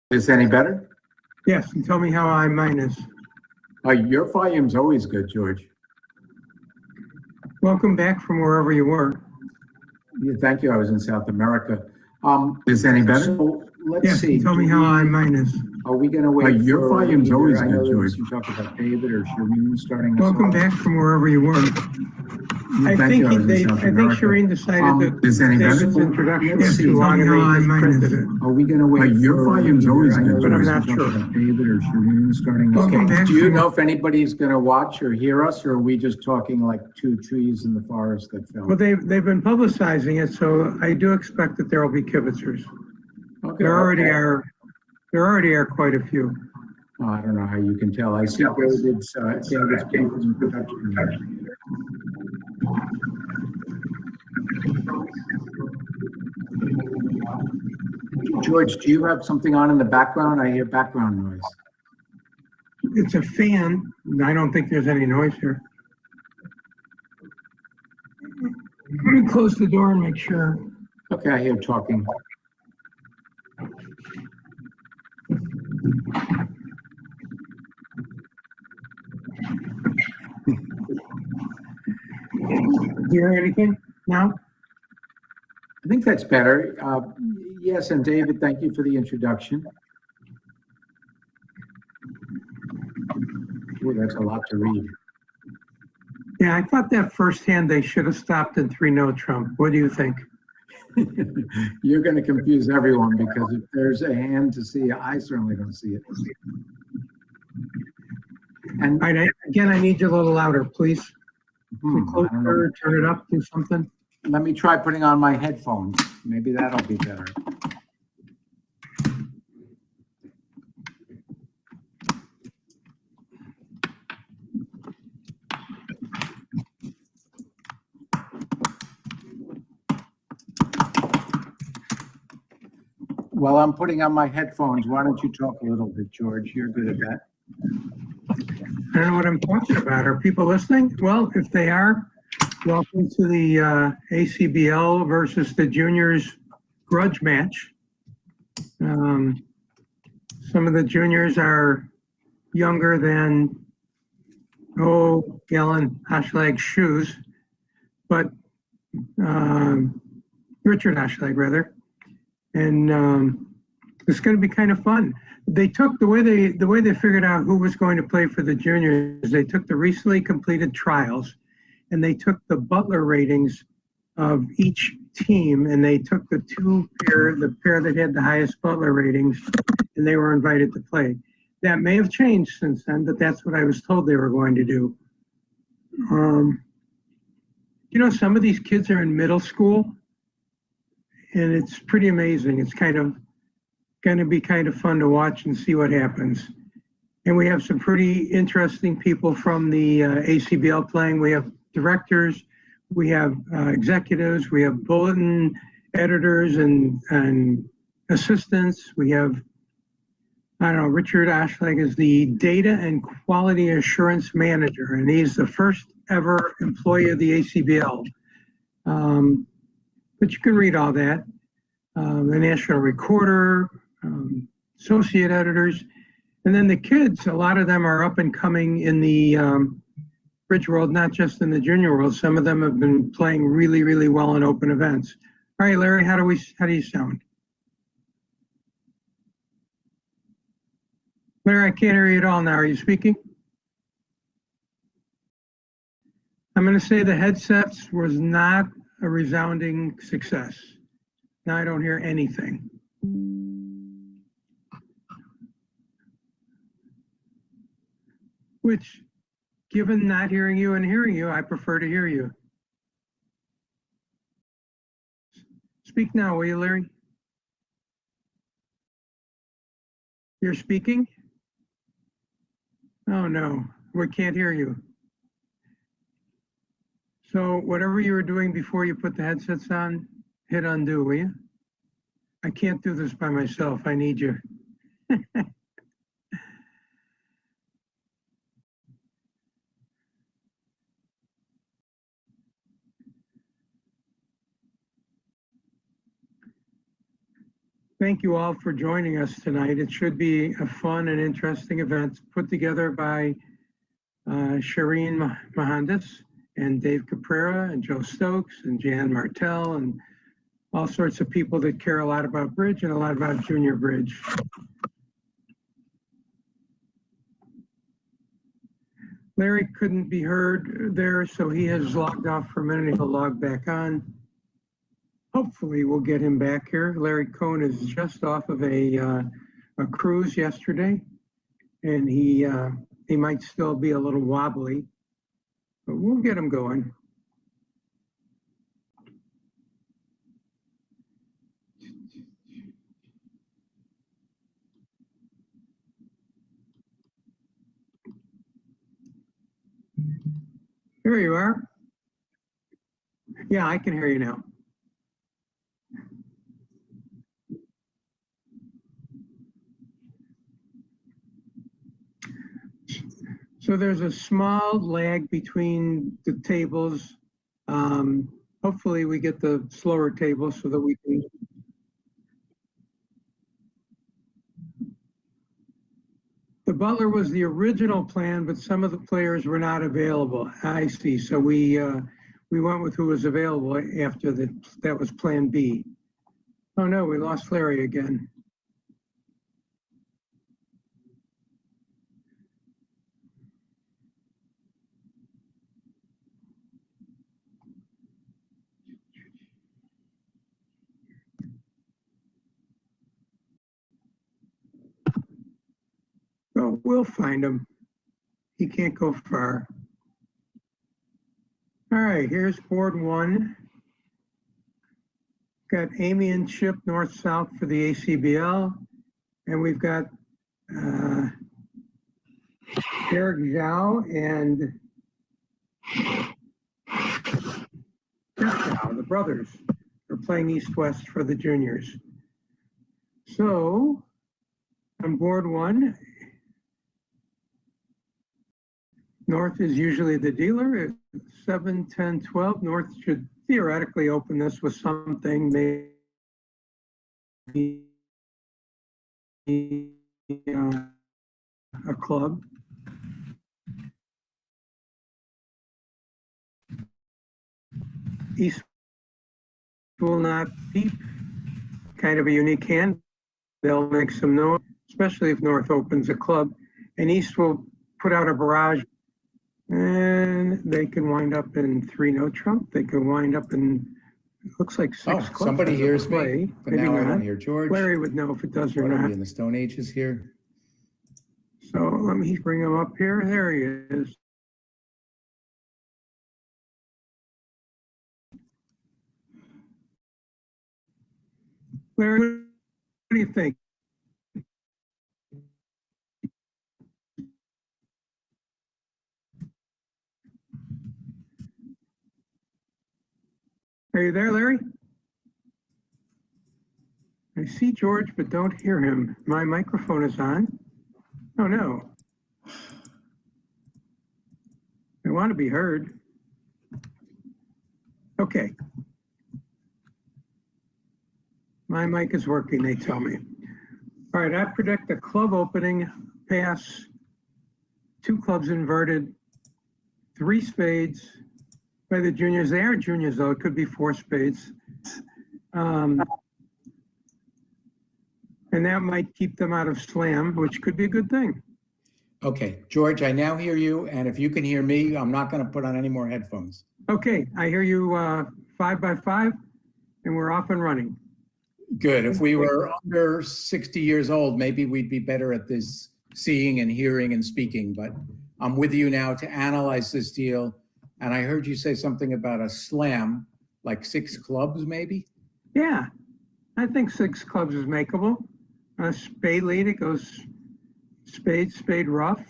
Is any better? Yes, and tell me how mine is. Your volume's always good, George. Welcome back from wherever you were. Yeah, thank you. I was in South America. Is any better? So let's Yes, see. and tell me how mine is. Are we going to wait? Your volume's always good, George. George. You talk about David or Shireen starting us Welcome off. back from wherever you were. Yeah, I thank think you. I was in South America. Shireen decided that is any better? David's introduction Let's was see. too Tell long me and how they just mine printed is. it. Are we going to wait? Your volume's always good, but I'm George. not You talk sure. about David or Shireen starting us Welcome off. back Do you from- know if anybody's going to watch or hear us, or are we just talking like two trees in the forest that fell? Well, they've been publicizing it, so I do expect that there will be kibitzers. Okay. There already are quite a few. Oh, I don't know how you can tell. I see David's introduction there. George, do you have something on in the background? I hear background noise. It's a fan. I don't think there's any noise here. Let me close the door and make sure. Okay, I hear talking. Do you hear anything now? I think that's better. Yes, and David, thank you for the introduction. Ooh, that's a lot to read. Yeah, I thought that firsthand they should have stopped in 3-no Trump. What do you think? You're going to confuse everyone because if there's a hand to see, I certainly don't see it. And All right, again, I need you a little louder, please. I don't know. Closer, turn it up, do something. Let me try putting on my headphones. Maybe that'll be better. While I'm putting on my headphones, why don't you talk a little bit, George? You're good at that. I don't know what I'm talking about. Are people listening? Well, if they are, welcome to the ACBL versus the juniors grudge match. Some of the juniors are younger than, Galen Ashleg's shoes, but Richard Ashleg, rather. And it's going to be kind of fun. They took the way they figured out who was going to play for the juniors. They took the recently completed trials, and they took the Butler ratings of each team, and they took the pair that had the highest Butler ratings, and they were invited to play. That may have changed since then, but that's what I was told they were going to do. Some of these kids are in middle school, and it's pretty amazing. It's kind of going to be kind of fun to watch and see what happens. And we have some pretty interesting people from the ACBL playing. We have directors, we have executives, we have bulletin editors and assistants. We have, Richard Ashleg is the data and quality assurance manager, and he's the first ever employee of the ACBL. But you can read all that. The national recorder, associate editors, and then the kids, a lot of them are up and coming in the bridge world, not just in the junior world. Some of them have been playing really, really well in open events. All right, Larry, how do you sound? Larry, I can't hear you at all now. Are you speaking? I'm going to say the headsets was not a resounding success. Now I don't hear anything. Which, given not hearing you and hearing you, I prefer to hear you. Speak now, will you, Larry? You're speaking? Oh, no, we can't hear you. So whatever you were doing before you put the headsets on, hit undo, will you? I can't do this by myself. I need you. Thank you all for joining us tonight. It should be a fun and interesting event put together by Shireen Mohandas and Dave Caprera and Joe Stokes and Jan Martell and all sorts of people that care a lot about bridge and a lot about junior bridge. Larry couldn't be heard there, so he has logged off for a minute. He'll log back on. Hopefully we'll get him back here. Larry Cohn is just off of a cruise yesterday, and he might still be a little wobbly, but we'll get him going. Here you are. Yeah, I can hear you now. So there's a small lag between the tables. Hopefully we get the slower table so that we can. The Butler was the original plan, but some of the players were not available. I see. So we went with who was available after that was plan B. Oh no, we lost Larry again. Well, we'll find him. He can't go far. All right, here's board one. Got Amy and Chip north-south for the ACBL. And we've got Eric Zhao and Jeff Zhao, the brothers, are playing east-west for the juniors. So on board one, North is usually the dealer at 7, 10, 12. North should theoretically open this with something, maybe a club. East will not peep, kind of a unique hand. They'll make some noise, especially if North opens a club. And East will put out a barrage. And they can wind up in 3-no trump. They can wind up in, it looks like 6 clubs. Somebody hears me, but maybe now I not. don't hear George. Larry would know if it does or What are not. we in the Stone Ages here? So let me bring him up here. There he is. Larry, what do you think? Are you there, Larry? I see George, but don't hear him. My microphone is on. Oh, no. I want to be heard. Okay. My mic is working, they tell me. All right, I predict a club opening, pass, 2 clubs inverted, 3 spades by the juniors. They are juniors, though. It could be 4 spades. And that might keep them out of slam, which could be a good thing. Okay, George, I now hear you, and if you can hear me, I'm not going to put on any more headphones. Okay, I hear you 5 by 5, and we're off and running. Good. If we were under 60 years old, maybe we'd be better at this seeing and hearing and speaking, but I'm with you now to analyze this deal. And I heard you say something about a slam, like 6 clubs, maybe? Yeah, I think 6 clubs is makeable. A spade lead, it goes spade, spade, rough,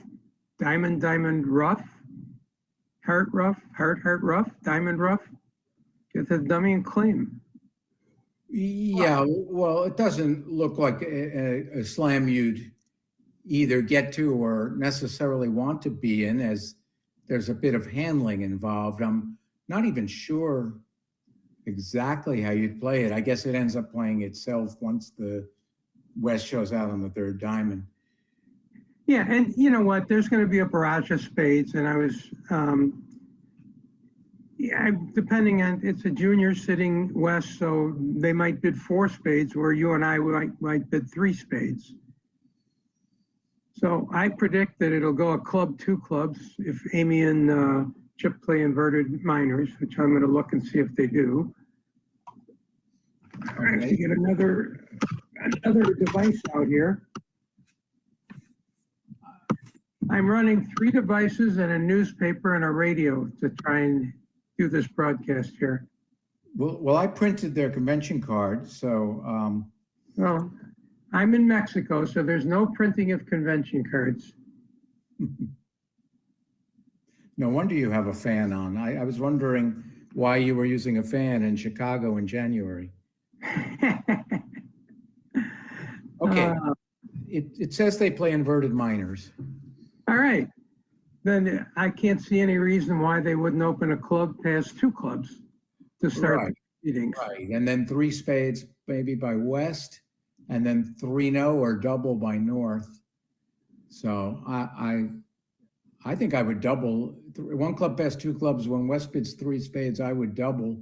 diamond, diamond, rough, heart, rough, heart, heart, rough, diamond, rough. Get the dummy and claim. Yeah, well, it doesn't look like a slam you'd either get to or necessarily want to be in, as there's a bit of handling involved. I'm not even sure exactly how you'd play it. I guess it ends up playing itself once the West shows out on the third diamond. Yeah, and you know what? There's going to be a barrage of spades, and I was, yeah, depending on, it's a junior sitting West, so they might bid 4 spades, where you and I might bid 3 spades. So I predict that it'll go a club, 2 clubs, if Amy and Chip play inverted minors, which I'm going to look and see if they do. All right, I get another device out here. I'm running 3 devices and a newspaper and a radio to try and do this broadcast here. Well, I printed their convention card, so Well, I'm in Mexico, so there's no printing of convention cards. no wonder you have a fan on. I was wondering why you were using a fan in Chicago in January. Okay, it says they play inverted minors. All right, then I can't see any reason why they wouldn't open a club past 2 clubs to start Right. meetings. Right, and then 3 spades maybe by West, and then 3-0 or double by North. So I think I would double. 1 club past 2 clubs. When West bids 3 spades, I would double.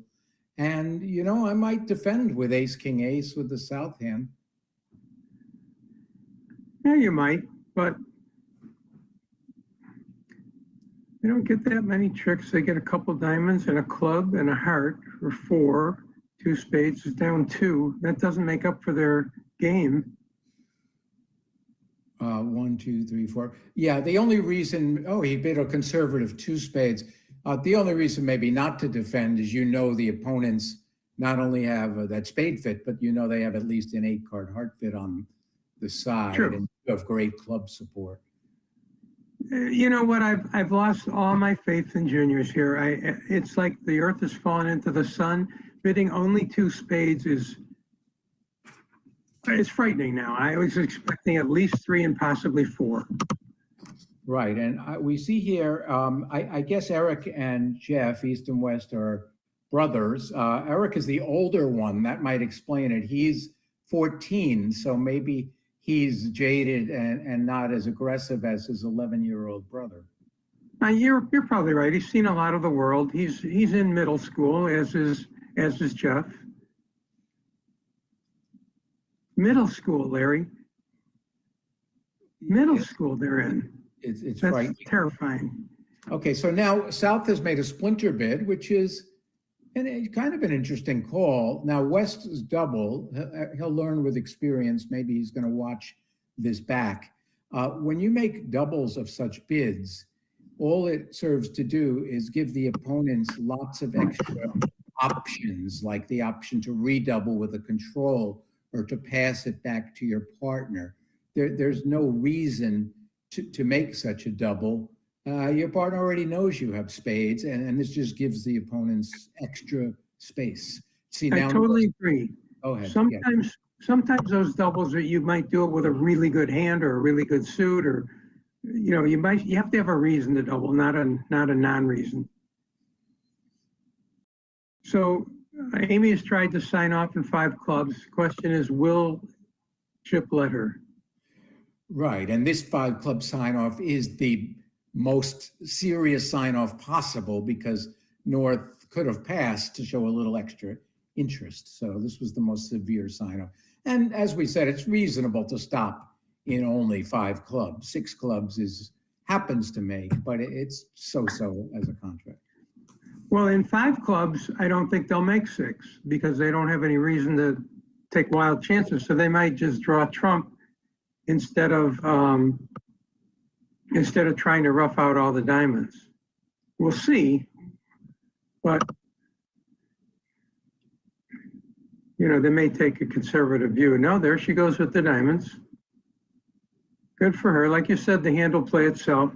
And, you know, I might defend with ace, king, ace with the south hand. Yeah, you might, but they don't get that many tricks. They get a couple diamonds and a club and a heart for 4. 2 spades is down 2. That doesn't make up for their game. 1, 2, 3, 4. Yeah, the only reason, he bid a conservative 2 spades. The only reason maybe not to defend is, you know, the opponents not only have that spade fit, but you know they have at least an 8-card heart fit on the side. True. And you have great club support. You know what? I've lost all my faith in juniors here. It's like the earth has fallen into the sun. Bidding only 2 spades it's frightening now. I was expecting at least 3 and possibly 4. Right, and we see here, I guess Eric and Jeff, East and West, are brothers. Eric is the older one. That might explain it. He's 14, so maybe he's jaded and not as aggressive as his 11-year-old brother. You're probably right. He's seen a lot of the world. He's in middle school, as is Jeff. Middle school, Larry. Middle school they're in. It's That's right. terrifying. Okay, so now South has made a splinter bid, which is kind of an interesting call. Now West is double. He'll learn with experience. Maybe he's going to watch this back. When you make doubles of such bids, all it serves to do is give the opponents lots of extra options, like the option to redouble with a control or to pass it back to your partner. There's no reason to make such a double. Your partner already knows you have spades, and this just gives the opponents extra space. See, now I totally agree. Go ahead. Sometimes those doubles that you might do it with a really good hand or a really good suit, or you have to have a reason to double, not a non-reason. So Amy has tried to sign off in 5 clubs. Question is, will Chip let her? Right, and this 5-club sign-off is the most serious sign-off possible, because North could have passed to show a little extra interest. So this was the most severe sign-off. And as we said, it's reasonable to stop in only 5 clubs. 6 clubs happens to make, but it's so-so as a contract. Well, in 5 clubs, I don't think they'll make 6 because they don't have any reason to take wild chances. So they might just draw trump instead of trying to rough out all the diamonds. We'll see, but they may take a conservative view. No, there she goes with the diamonds. Good for her. Like you said, the hand will play itself.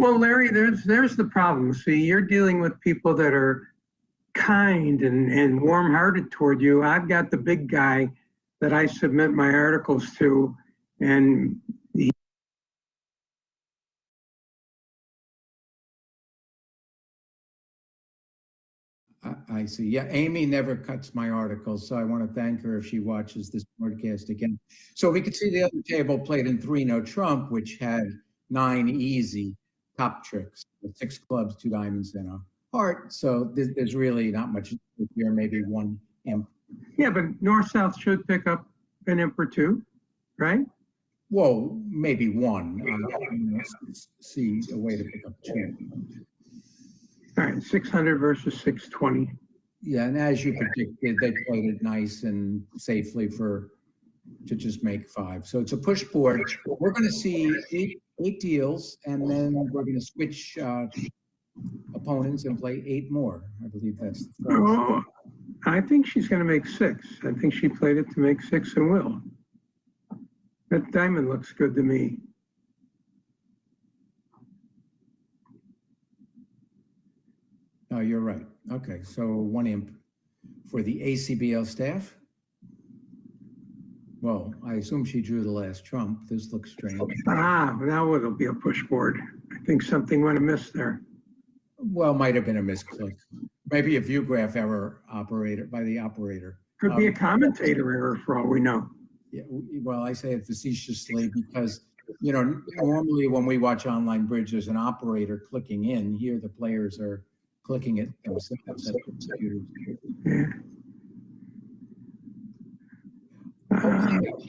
Well, Larry, there's the problem. See, you're dealing with people that are kind and warm-hearted toward you. I've got the big guy that I submit my articles to, and I see. Yeah, Amy never cuts my articles, so I want to thank her if she watches this broadcast again. So we could see the other table played in 3 no trump, which had 9 easy top tricks, 6 clubs, 2 diamonds, and a heart. So there's really not much here, maybe 1 imp. yeah, but North-South should pick up an imp or 2, right? Whoa, maybe 1. See a way to pick up 2. All right, 600 versus 620. Yeah, and as you predicted, they played it nice and safely to just make 5. So it's a push board. We're going to see eight deals, and then we're going to switch opponents and play 8 more. I believe that's the first. Oh, I think she's going to make 6. I think she played it to make 6 and will. That diamond looks good to me. Oh, you're right. Okay, so 1 imp for the ACBL staff. Well, I assume she drew the last trump. This looks strange. Ah, now it'll be a push board. I think something went amiss there. Well, might have been a misclick. Maybe a view graph error by the operator. Could be a commentator error for all we know. Yeah, well, I say it facetiously because, normally when we watch online bridge, there's an operator clicking in. Here, the players are clicking it themselves at the computers. Yeah.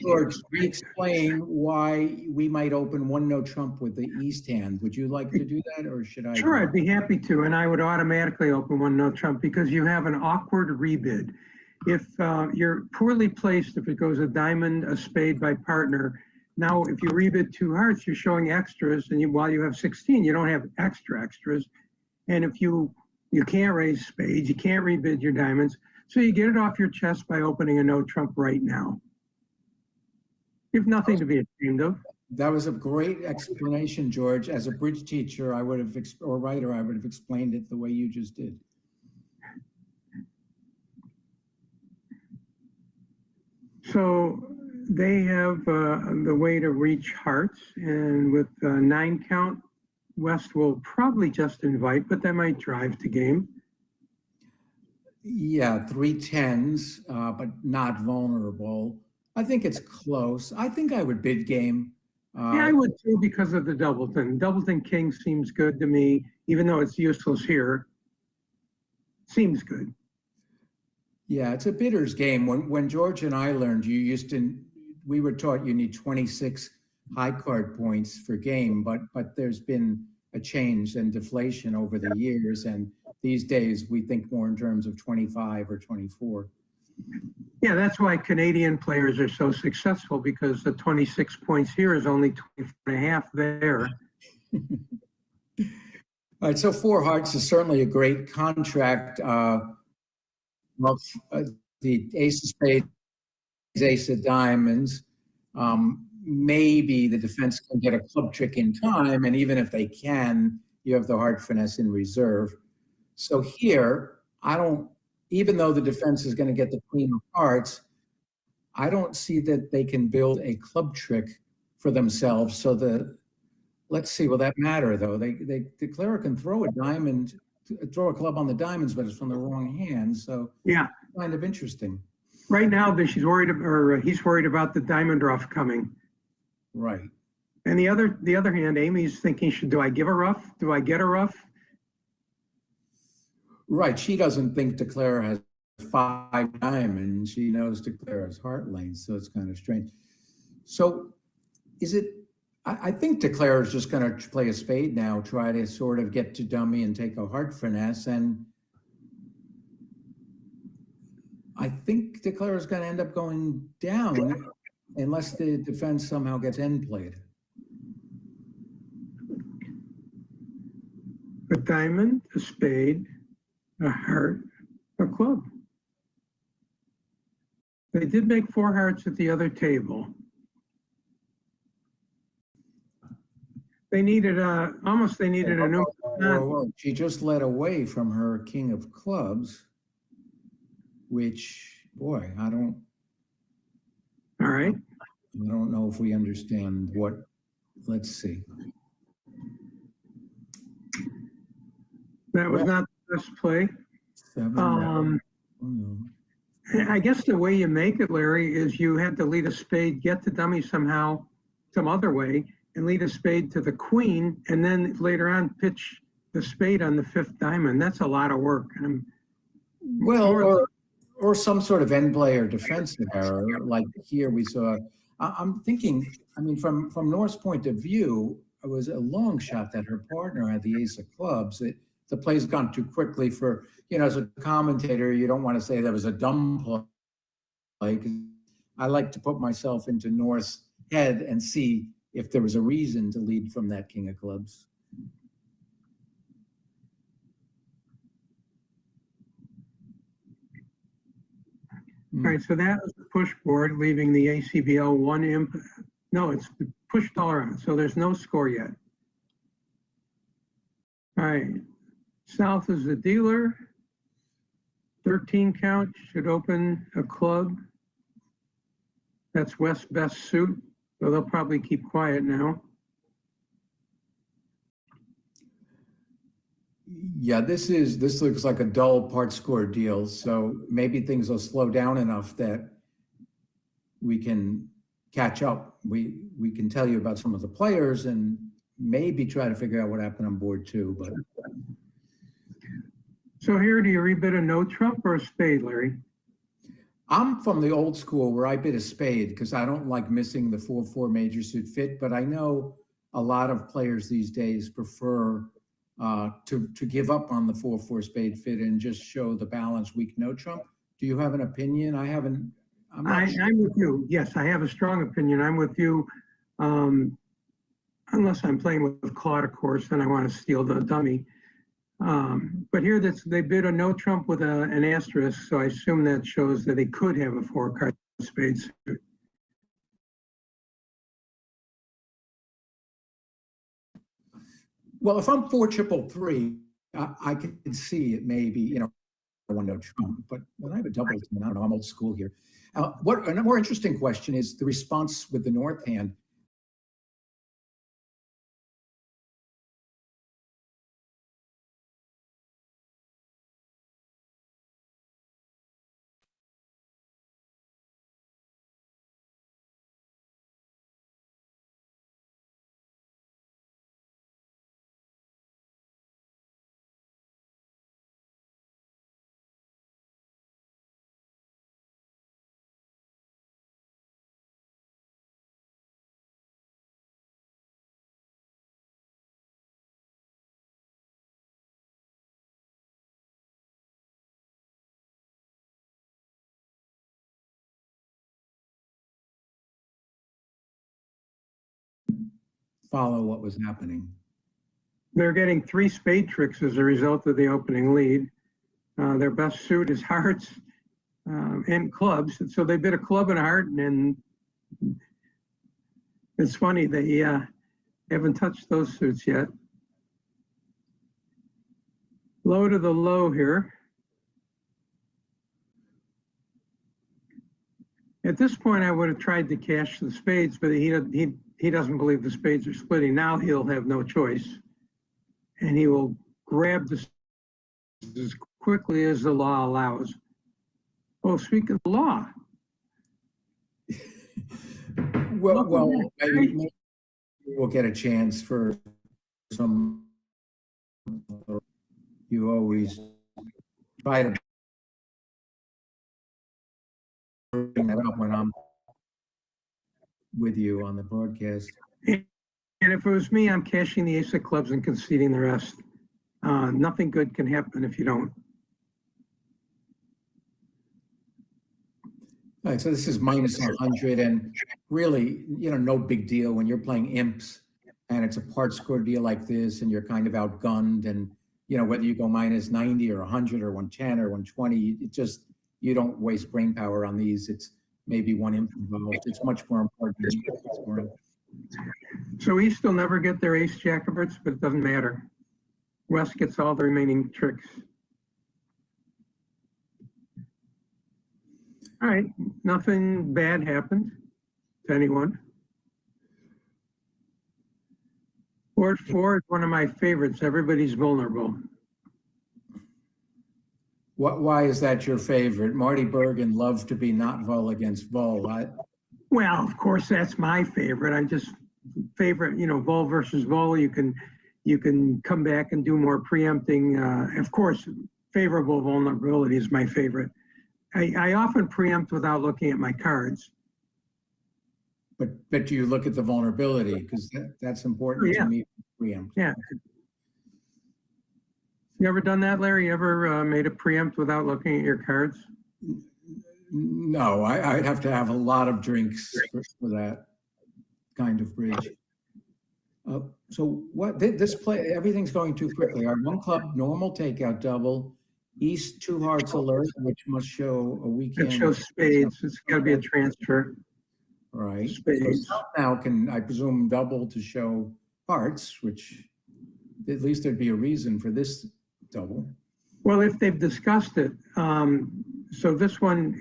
George, re-explain why we might open 1 no trump with the east hand. Would you like to do that, or should I? Sure, I'd be happy to, and I would automatically open 1 no trump because you have an awkward rebid. If you're poorly placed, if it goes a diamond, a spade by partner, now if you rebid 2 hearts, you're showing extras, and while you have 16, you don't have extras. And if you can't raise spades, you can't rebid your diamonds, so you get it off your chest by opening a no trump right now. You have nothing to be ashamed of. That was a great explanation, George. As a bridge teacher, or writer, I would have explained it the way you just did. So they have the way to reach hearts, and with 9 count, West will probably just invite, but that might drive to game. Yeah, 3 10s, but not vulnerable. I think it's close. I think I would bid game. Yeah, I would too because of the doubleton. Doubleton king seems good to me, even though it's useless here. Seems good. Yeah, it's a bidder's game. When George and I learned, we were taught you need 26 high card points for game, but there's been a change and deflation over the years, and these days we think more in terms of 25 or 24. Yeah, that's why Canadian players are so successful, because the 26 points here is only 24 and a half there. All right, so 4 hearts is certainly a great contract. The ace of spades, ace of diamonds. Maybe the defense can get a club trick in time, and even if they can, you have the heart finesse in reserve. So here, even though the defense is going to get the queen of hearts, I don't see that they can build a club trick for themselves. So let's see, will that matter though? The declarer can throw a club on the diamonds, but it's from the wrong hand. So yeah, kind of interesting. Right now, he's worried about the diamond ruff coming. Right. And the other hand, Amy's thinking, do I give a ruff? Do I get a ruff? Right. She doesn't think declarer has 5 diamonds. She knows declarer has heart lane, so it's kind of strange. So I think declarer is just going to play a spade now, try to sort of get to dummy and take a heart finesse, and I think declarer is going to end up going down unless the defense somehow gets end played. A diamond, a spade, a heart, a club. They did make 4 hearts at the other table. They needed they needed a new. Whoa. She just led away from her king of clubs, which, boy, I don't All right. know if we understand what, let's see. That was not the best play. Seven. I guess the way you make it, Larry, is you had to lead a spade, get the dummy somehow, some other way, and lead a spade to the queen, and then later on pitch the spade on the fifth diamond. That's a lot of work. Well, or some sort of end play or defensive error, like here we saw. I'm thinking, I mean, from North's point of view, it was a long shot that her partner had the ace of clubs. The play's gone too quickly for, as a commentator, you don't want to say that was a dumb play. 'Cause I like to put myself into North's head and see if there was a reason to lead from that king of clubs. All right, so that was the push board, leaving the ACBL one imp. No, it's the push tolerance, so there's no score yet. All right, south is the dealer. 13 count should open a club. That's west best suit, so they'll probably keep quiet now. Yeah, this looks like a dull part score deal. So maybe things will slow down enough that we can catch up. We can tell you about some of the players and maybe try to figure out what happened on board two. But so here, do you rebid a no trump or a spade, Larry? I'm from the old school where I bid a spade because I don't like missing the 4-4 major suit fit. But I know a lot of players these days prefer to give up on the 4-4 spade fit and just show the balance weak no trump. Do you have an opinion? I haven't. I'm with you. Yes, I have a strong opinion. I'm with you. Unless I'm playing with Claude, of course, then I want to steal the dummy. But here they bid a no trump with an asterisk, so I assume that shows that they could have a 4-card spade suit. Well, if I'm 4-3-3, I can see it maybe, one no trump. But when I have a double, I don't know, I'm old school here. A more interesting question is the response with the north hand. Follow what was happening. They're getting 3 spade tricks as a result of the opening lead. Their best suit is hearts and clubs. So they bid a club and a heart, and it's funny, they haven't touched those suits yet. Low to the low here. At this point, I would have tried to cash the spades, but he doesn't believe the spades are splitting. Now he'll have no choice. And he will grab the as quickly as the law allows. Oh, speaking of the law. well, maybe we'll get a chance for some. You always try to bring that up when I'm with you on the broadcast. And if it was me, I'm cashing the ace of clubs and conceding the rest. Nothing good can happen if you don't. All right, so this is minus 100, and really, no big deal when you're playing imps and it's a part score deal like this, and you're kind of outgunned, and whether you go minus 90 or 100 or 110 or 120, you don't waste brain power on these. It's maybe one imp involved. It's much more important than scoring. So East will never get their ace Jacobits, but it doesn't matter. West gets all the remaining tricks. All right, nothing bad happened to anyone. Board 4 is one of my favorites. Everybody's vulnerable. Why is that your favorite? Marty Bergen loved to be not vol against vol. Well, of course, that's my favorite. I just favorite, vol versus vol. You can come back and do more preempting. Of course, favorable vulnerability is my favorite. I often preempt without looking at my cards. But you look at the vulnerability because that's important to me. Preempt. Yeah. You ever done that, Larry? You ever made a preempt without looking at your cards? No, I'd have to have a lot of drinks for that kind of bridge. So what this play? Everything's going too quickly. Our one club normal takeout double, East 2 hearts alert, which must show a weekend. It shows spades. It's got to be a transfer. Right. Spades. So now can, I presume, double to show hearts, which at least there'd be a reason for this double. Well, if they've discussed it, so this one,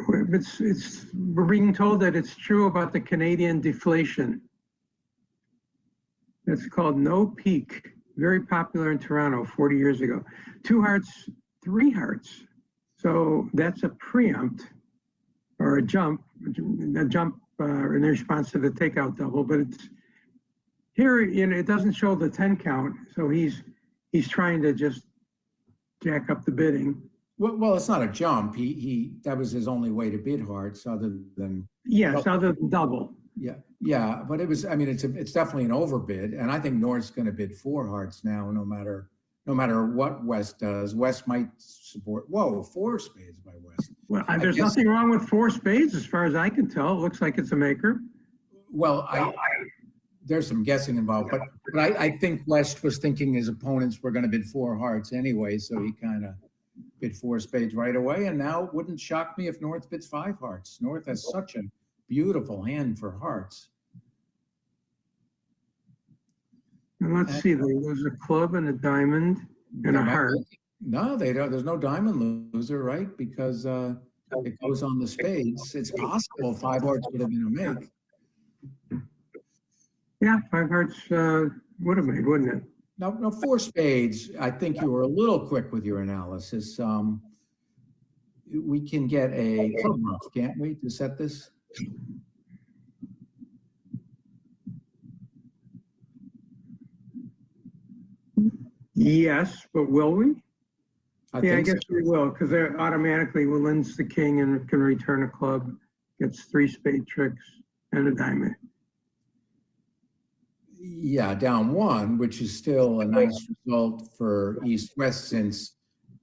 we're being told that it's true about the Canadian deflation. It's called No Peak, very popular in Toronto 40 years ago. 2 hearts, 3 hearts. So that's a preempt or a jump in response to the takeout double, but it's here, it doesn't show the 10 count. So he's trying to just jack up the bidding. Well, it's not a jump. That was his only way to bid hearts other than. Yes, other than double. Yeah, but it was, I mean, it's definitely an overbid, and I think North's going to bid 4 hearts now, no matter what West does. West might support, 4 spades by West. Well, there's nothing wrong with 4 spades as far as I can tell. It looks like it's a maker. Well, there's some guessing involved, but I think West was thinking his opponents were going to bid 4 hearts anyway, so he kind of bid 4 spades right away. And now it wouldn't shock me if North bids 5 hearts. North has such a beautiful hand for hearts. And let's see, there's a club and a diamond and a heart. No, they don't. There's no diamond loser, right? Because it goes on the spades. It's possible 5 hearts would have been a make. Yeah, 5 hearts would have made, wouldn't it? No, 4 spades. I think you were a little quick with your analysis. We can get a club ruff, can't we, to set this? Yes, but will we? I guess so. we will, because they're automatically Willen's the king and can return a club, gets 3 spade tricks and a diamond. Yeah, down 1, which is still a nice result for East-West since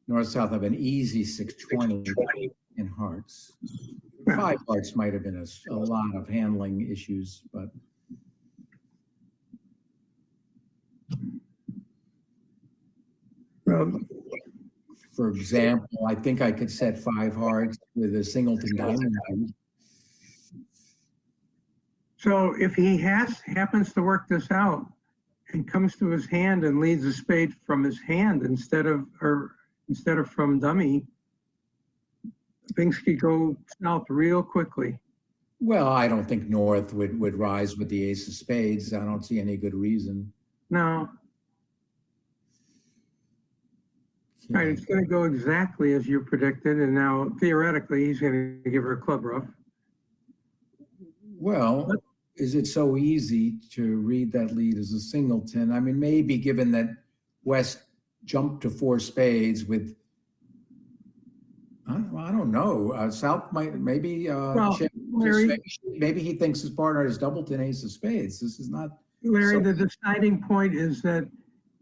North-South have an easy 620 in hearts. 5 hearts might have been a lot of handling issues, but. For example, I think I could set 5 hearts with a singleton diamond. So if he happens to work this out and comes to his hand and leads a spade from his hand instead of from dummy, things could go south real quickly. Well, I don't think North would rise with the ace of spades. I don't see any good reason. No. All right, it's going to go exactly as you predicted, and now theoretically he's going to give her a club ruff. Well, is it so easy to read that lead as a singleton? I mean, maybe given that West jumped to 4 spades with, I don't know. South might maybe Larry, maybe he thinks his partner is doubleton ace of spades. This is not. Larry, the deciding point is that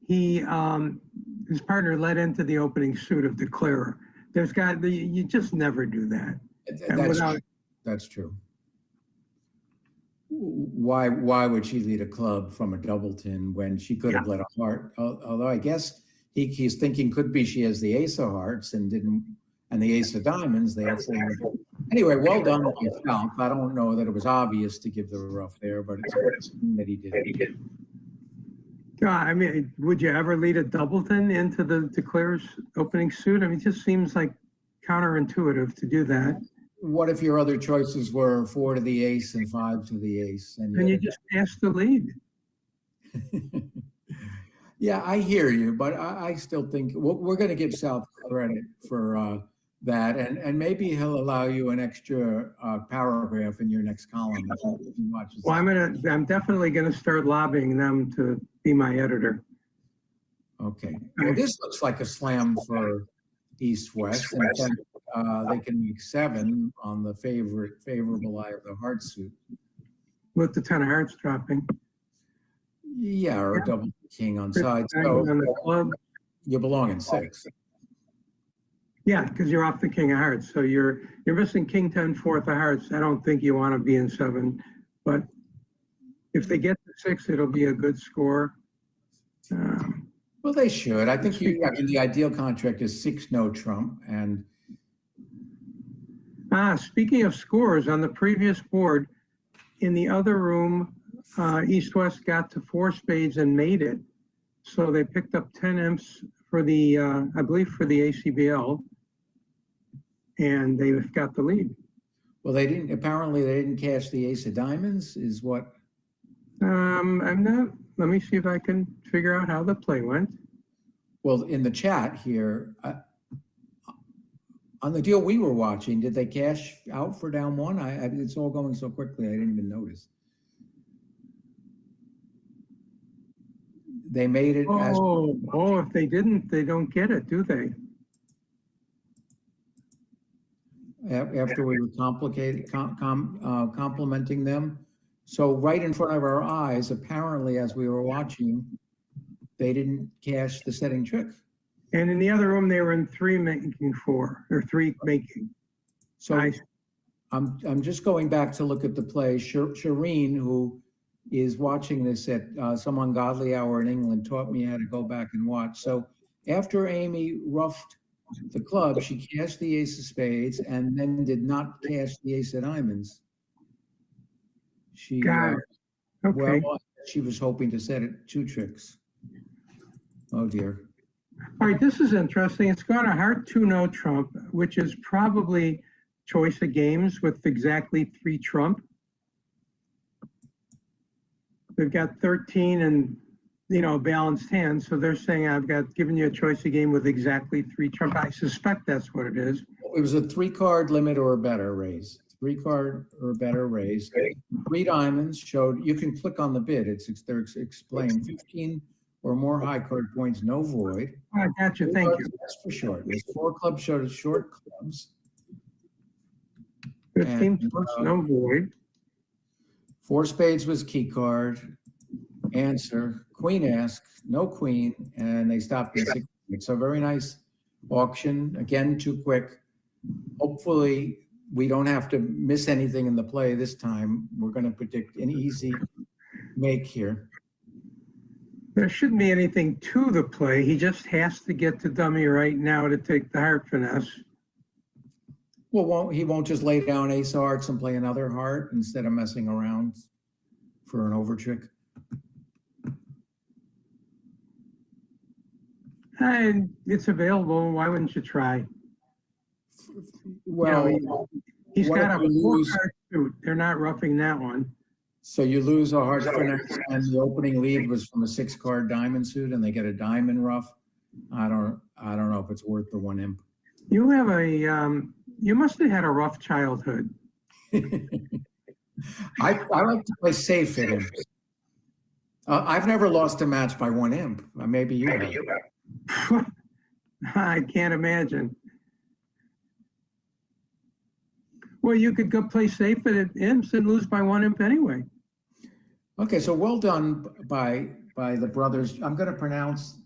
his partner led into the opening suit of declarer. You just never do that. That's true. Why would she lead a club from a doubleton when she could have led a heart? Although I guess he's thinking could be she has the ace of hearts and the ace of diamonds, therefore. Anyway, well done with yourself. I don't know that it was obvious to give the rough there, but it's that he did. I mean, would you ever lead a doubleton into the declares opening suit? I mean, it just seems like counterintuitive to do that. What if your other choices were 4 to the ace and 5 to the ace? And you just pass the lead. Yeah, I hear you, but I still think we're going to give South credit for that, and maybe he'll allow you an extra paragraph in your next column if he watches. Well, I'm definitely gonna start lobbying them to be my editor. Okay. Well, this looks like a slam for East-West. In fact, they can make 7 on the favorable eye of the heart suit. With the 10 of hearts dropping. Yeah, or a double king on side. So On the club. you belong in 6. Yeah, because you're off the king of hearts. So you're missing king 10, 4th of hearts. I don't think you want to be in 7, but if they get to 6, it'll be a good score. Well, they should. I think I mean, the ideal contract is 6 no trump. And speaking of scores, on the previous board, in the other room, East-West got to 4 spades and made it. So they picked up 10 imps for the, I believe for the ACBL, and they've got the lead. well, apparently they didn't cash the ace of diamonds is what. Let me see if I can figure out how the play went. Well, in the chat here, on the deal we were watching, did they cash out for down 1? It's all going so quickly, I didn't even notice. They made it as. Oh, if they didn't, they don't get it, do they? After we were complimenting them. So right in front of our eyes, apparently, as we were watching, they didn't cash the setting trick. And in the other room, they were in 3 making 4, or 3 making. So I'm just going back to look at the play. Shireen, who is watching this at some ungodly hour in England, taught me how to go back and watch. So after Amy roughed the club, she cashed the ace of spades and then did not cash the ace of diamonds. She, Got it. Okay. well, she was hoping to set it 2 tricks. Oh dear. All right, this is interesting. It's got a heart 2 no trump, which is probably choice of games with exactly 3 trump. They've got 13 and, balanced hands. So they're saying I've given you a choice of game with exactly 3 trump. I suspect that's what it is. It was a 3-card limit or a better raise. 3-card or better raise. 3 diamonds showed, you can click on the bid. They're explained. 15 or more high card points, no void. I got you. Thank you. That's for short. There's 4 clubs showed as short clubs. 15 plus, no void. 4 spades was key card. Answer, queen ask, no queen, and they stopped at 6. So very nice auction. Again, too quick. Hopefully, we don't have to miss anything in the play this time. We're going to predict an easy make here. There shouldn't be anything to the play. He just has to get to dummy right now to take the heart finesse. Well, he won't just lay down ace of hearts and play another heart instead of messing around for an over trick? And it's available. Why wouldn't you try? Well, he's what got if a you 4 lose- card suit. They're not roughing that one. So you lose a heart finesse, and the opening lead was from a 6-card diamond suit, and they get a diamond rough. I don't know if it's worth the 1 imp. You have you must have had a rough childhood. I like to play safe at imps. I've never lost a match by 1 imp. Maybe you have. I can't imagine. Well, you could go play safe at imps and lose by 1 imp anyway. Okay, so well done by the brothers. I'm going to pronounce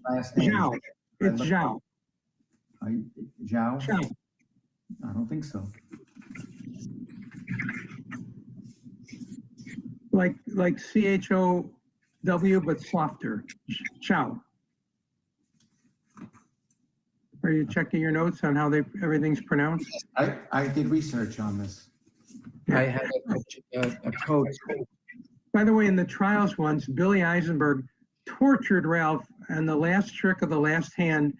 last name. Zhao. It's Zhao. Zhao? Zhao. I don't think so. Like CHOW, but softer. Zhao. Are you checking your notes on how everything's pronounced? I did research on this. I had a coach. By the way, in the trials once, Billy Eisenberg tortured Ralph on the last trick of the last hand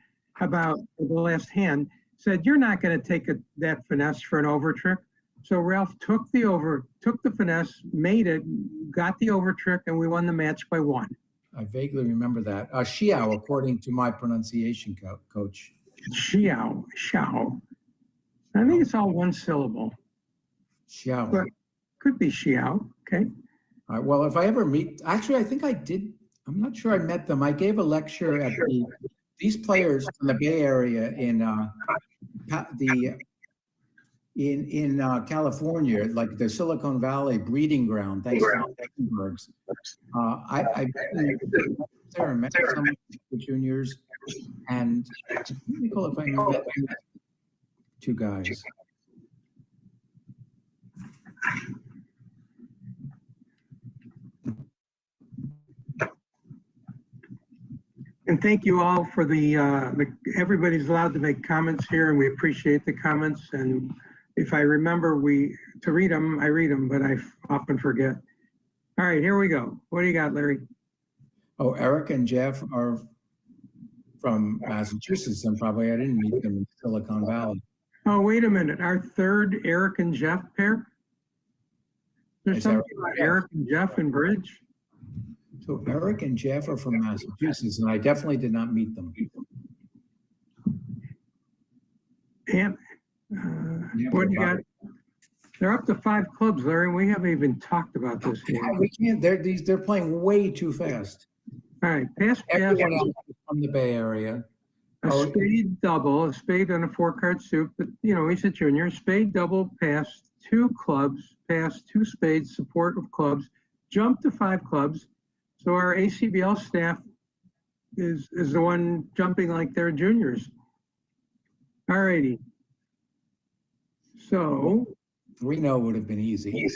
said, you're not going to take that finesse for an over trick. So Ralph took the finesse, made it, got the over trick, and we won the match by 1. I vaguely remember that. Xiao, according to my pronunciation coach. Xiao. I think it's all one syllable. Xiao. But could be Xiao, okay. All right, well, if I ever meet, actually, I think I did. I'm not sure I met them. I gave a lecture at these players from the Bay Area in California, like the Silicon Valley breeding ground. Thanks to Eisenberg's. I there and met some of the juniors, and it's really cool if I met 2 guys. And thank you all for everybody's allowed to make comments here, and we appreciate the comments. And if I remember to read them, I read them, but I often forget. All right, here we go. What do you got, Larry? Oh, Eric and Jeff are from Massachusetts, and probably I didn't meet them in Silicon Valley. Oh, wait a minute. Our third Eric and Jeff pair? There's something about Eric and Jeff in bridge? So Eric and Jeff are from Massachusetts, and I definitely did not meet them. And what do you got? They're up to 5 clubs, Larry. We haven't even talked about this yet. We can't. They're playing way too fast. All right, pass Jeff. Everyone else is from the Bay Area. A spade double, a spade on a 4-card suit, but he's a junior. Spade double, pass 2 clubs, pass 2 spades, support of clubs, jump to 5 clubs. So our ACBL staff is the one jumping like they're juniors. All righty. So 3-0 would have been easy.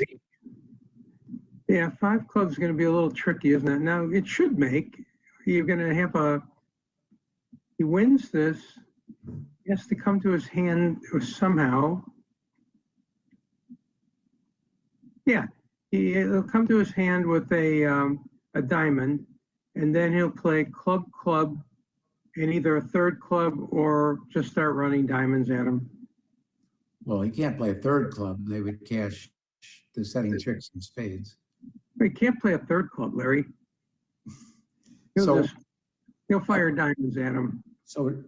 Yeah, 5 clubs is going to be a little tricky, isn't it? Now it should make. You're going to have he wins this. He has to come to his hand somehow. Yeah, he'll come to his hand with a diamond, and then he'll play club, and either a 3rd club or just start running diamonds at him. Well, he can't play a 3rd club. They would cash the setting tricks and spades. He can't play a 3rd club, Larry. He'll fire diamonds at him. So,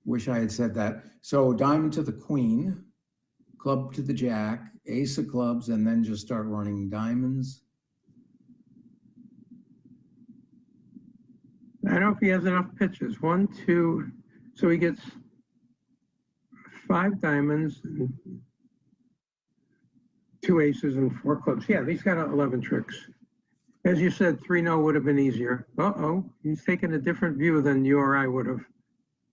wish I had said that. So diamond to the queen, club to the jack, ace of clubs, and then just start running diamonds. I don't know if he has enough pitches. 1, 2, so he gets 5 diamonds, 2 aces, and 4 clubs. Yeah, he's got 11 tricks. As you said, 3-0 would have been easier. He's taken a different view than you or I would have.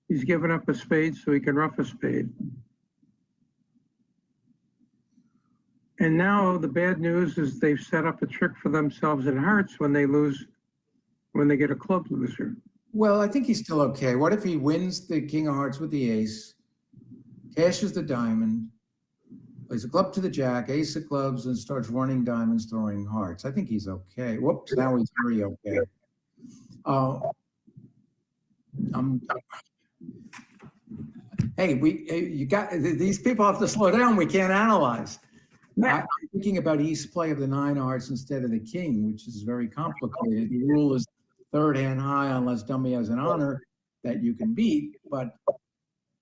He's given up a spade so he can rough a spade. And now the bad news is they've set up a trick for themselves in hearts when they get a club loser. Well, I think he's still okay. What if he wins the king of hearts with the ace, cashes the diamond, plays a club to the jack, ace of clubs, and starts running diamonds, throwing hearts? I think he's okay. Whoops, now he's very okay. Hey, these people have to slow down. We can't analyze. I'm thinking about East play of the 9 hearts instead of the king, which is very complicated. The rule is 3rd hand high unless dummy has an honor that you can beat. But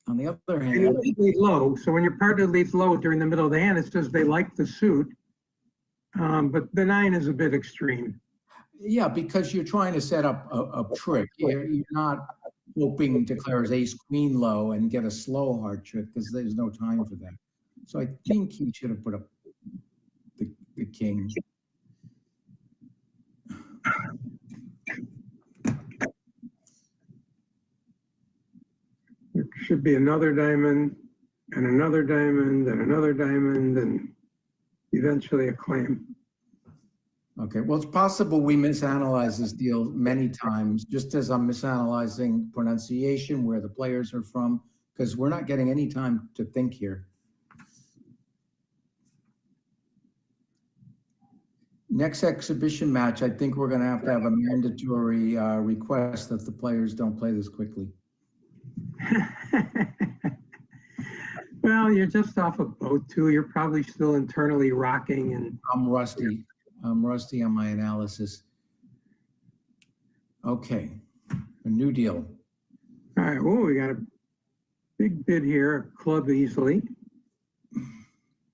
on the other hand, you lead low. So when your partner leads low during the middle of the hand, it's just they like the suit. But the 9 is a bit extreme. Yeah, because you're trying to set up a trick. You're not hoping to declare his ace queen low and get a slow heart trick because there's no time for that. So I think he should have put up the king. There should be another diamond and another diamond and another diamond and eventually a claim. Okay, well, it's possible we misanalyze this deal many times, just as I'm misanalyzing pronunciation, where the players are from, because we're not getting any time to think here. Next exhibition match, I think we're gonna have a mandatory request that the players don't play this quickly. Well, you're just off a boat too. You're probably still internally rocking and I'm rusty. I'm rusty on my analysis. Okay, a new deal. all right. Oh, we got a big bid here, club easily.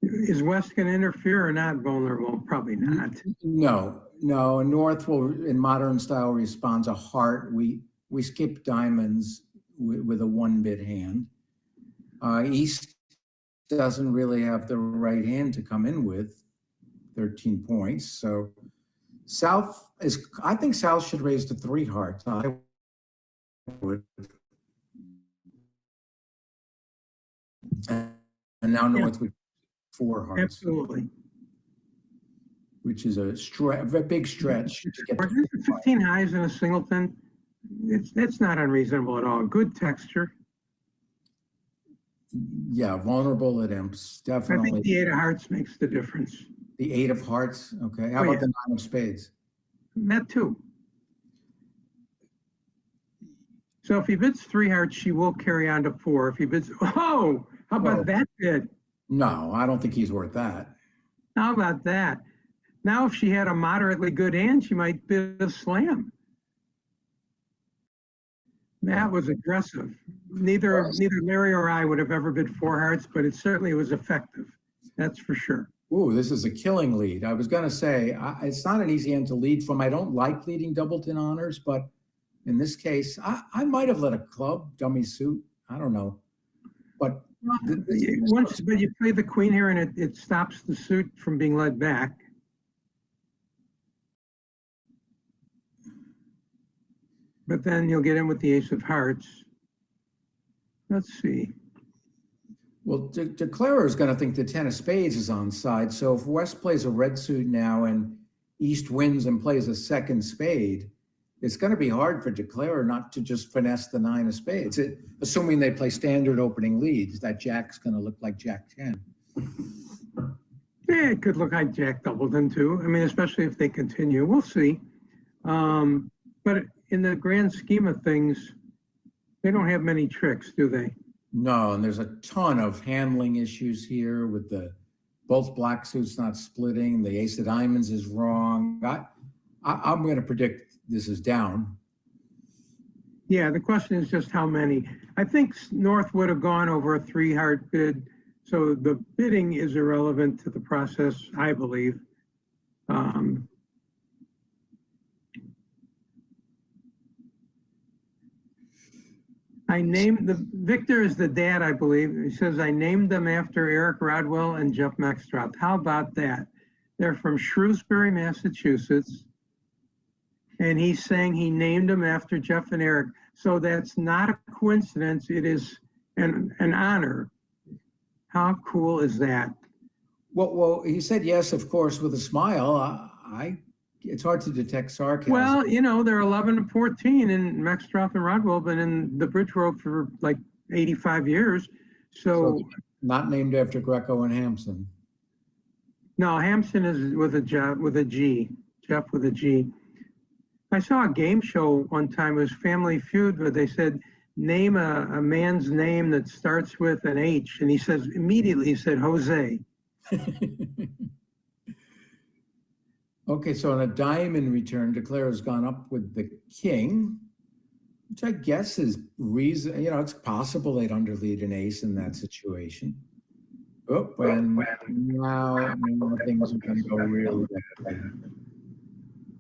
Is West going to interfere or not vulnerable? Probably not. No, North will, in modern style, responds a heart. We skip diamonds with a one bid hand. East doesn't really have the right hand to come in with 13 points. So South is, I think South should raise to 3 hearts. I would. And now North would 4 hearts. Absolutely. Which is a big stretch to get to 15 highs in a singleton. That's not unreasonable at all. Good texture. Yeah, vulnerable at imps, I definitely. think the 8 of hearts makes the difference. The 8 of hearts, okay. How about the 9 of spades? That too. So if he bids 3 hearts, she will carry on to 4. If he bids, oh, how about that bid? No, I don't think he's worth that. How about that? Now, if she had a moderately good hand, she might bid a slam. That was aggressive. Neither Larry or I would have ever bid 4 hearts, but it certainly was effective. That's for sure. Ooh, this is a killing lead. I was going to say, it's not an easy hand to lead from. I don't like leading doubleton honors, but in this case, I might have let a club dummy suit. I don't know. But but you play the queen here and it stops the suit from being led back. But then you'll get in with the ace of hearts. Let's see. Well, Declarer is going to think the 10 of spades is on side. So if West plays a red suit now and East wins and plays a second spade, it's going to be hard for Declarer not to just finesse the 9 of spades. Assuming they play standard opening leads, that Jack's going to look like Jack 10. Yeah, it could look like Jack doubleton too. I mean, especially if they continue. We'll see. But in the grand scheme of things, they don't have many tricks, do they? No, and there's a ton of handling issues here with both black suits not splitting. The ace of diamonds is wrong. I'm going to predict this is down. Yeah, the question is just how many. I think North would have gone over a 3 heart bid. So the bidding is irrelevant to the process, I believe. Victor is the dad, I believe. He says, I named them after Eric Rodwell and Jeff Maxtroth. How about that? They're from Shrewsbury, Massachusetts. And he's saying he named them after Jeff and Eric. So that's not a coincidence. It is an honor. How cool is that? Well, he said yes, of course, with a smile. It's hard to detect sarcasm. Well, you know, they're 11 and 14, and Maxtroth and Rodwell have been in the bridge world for like 85 years. So not named after Greco and Hampson. No, Hampson is with a G. Jeff with a G. I saw a game show one time. It was Family Feud, where they said, name a man's name that starts with an H. And he said, Jose. Okay, so on a diamond return, Declarer's gone up with the king, which I guess is reason. You know, it's possible they'd underlead an ace in that situation. Oh, and now things are going to go really badly.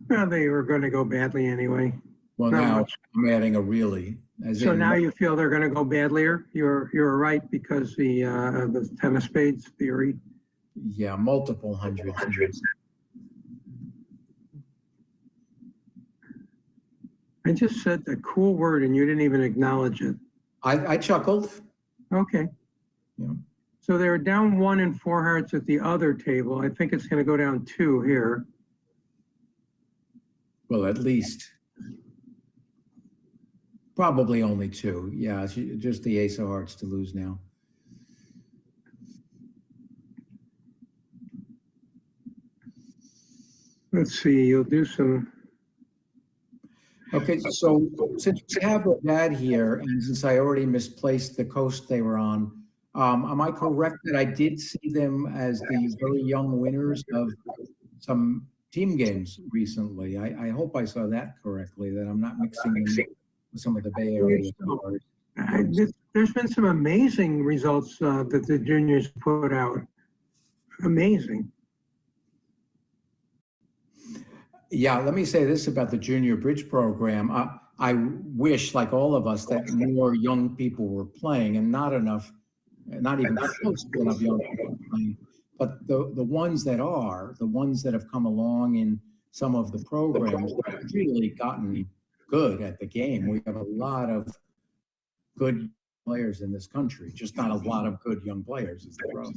Well, they were going to go badly anyway. Well, Not now much. I'm adding a really. So now you feel they're going to go badlier? You're right, because the 10 of spades theory. Yeah, multiple hundreds. I just said a cool word and you didn't even acknowledge it. I chuckled. Okay. Yeah. So they were down 1 and 4 hearts at the other table. I think it's going to go down 2 here. Well, at least. Probably only two. Yeah, just the ace of hearts to lose now. Let's see, you'll do some. Okay, so since we have that here, and since I already misplaced the coast they were on, am I correct that I did see them as the very young winners of some team games recently? I hope I saw that correctly, that I'm not mixing them with some of the Bay Area. There's been some amazing results that the juniors put out. Amazing. Yeah, let me say this about the junior bridge program. I wish, like all of us, that more young people were playing, and not enough, not even close to enough young people playing. But the ones that are, the ones that have come along in some of the programs, have really gotten good at the game. We have a lot of good players in this country, just not a lot of good young players is the problem.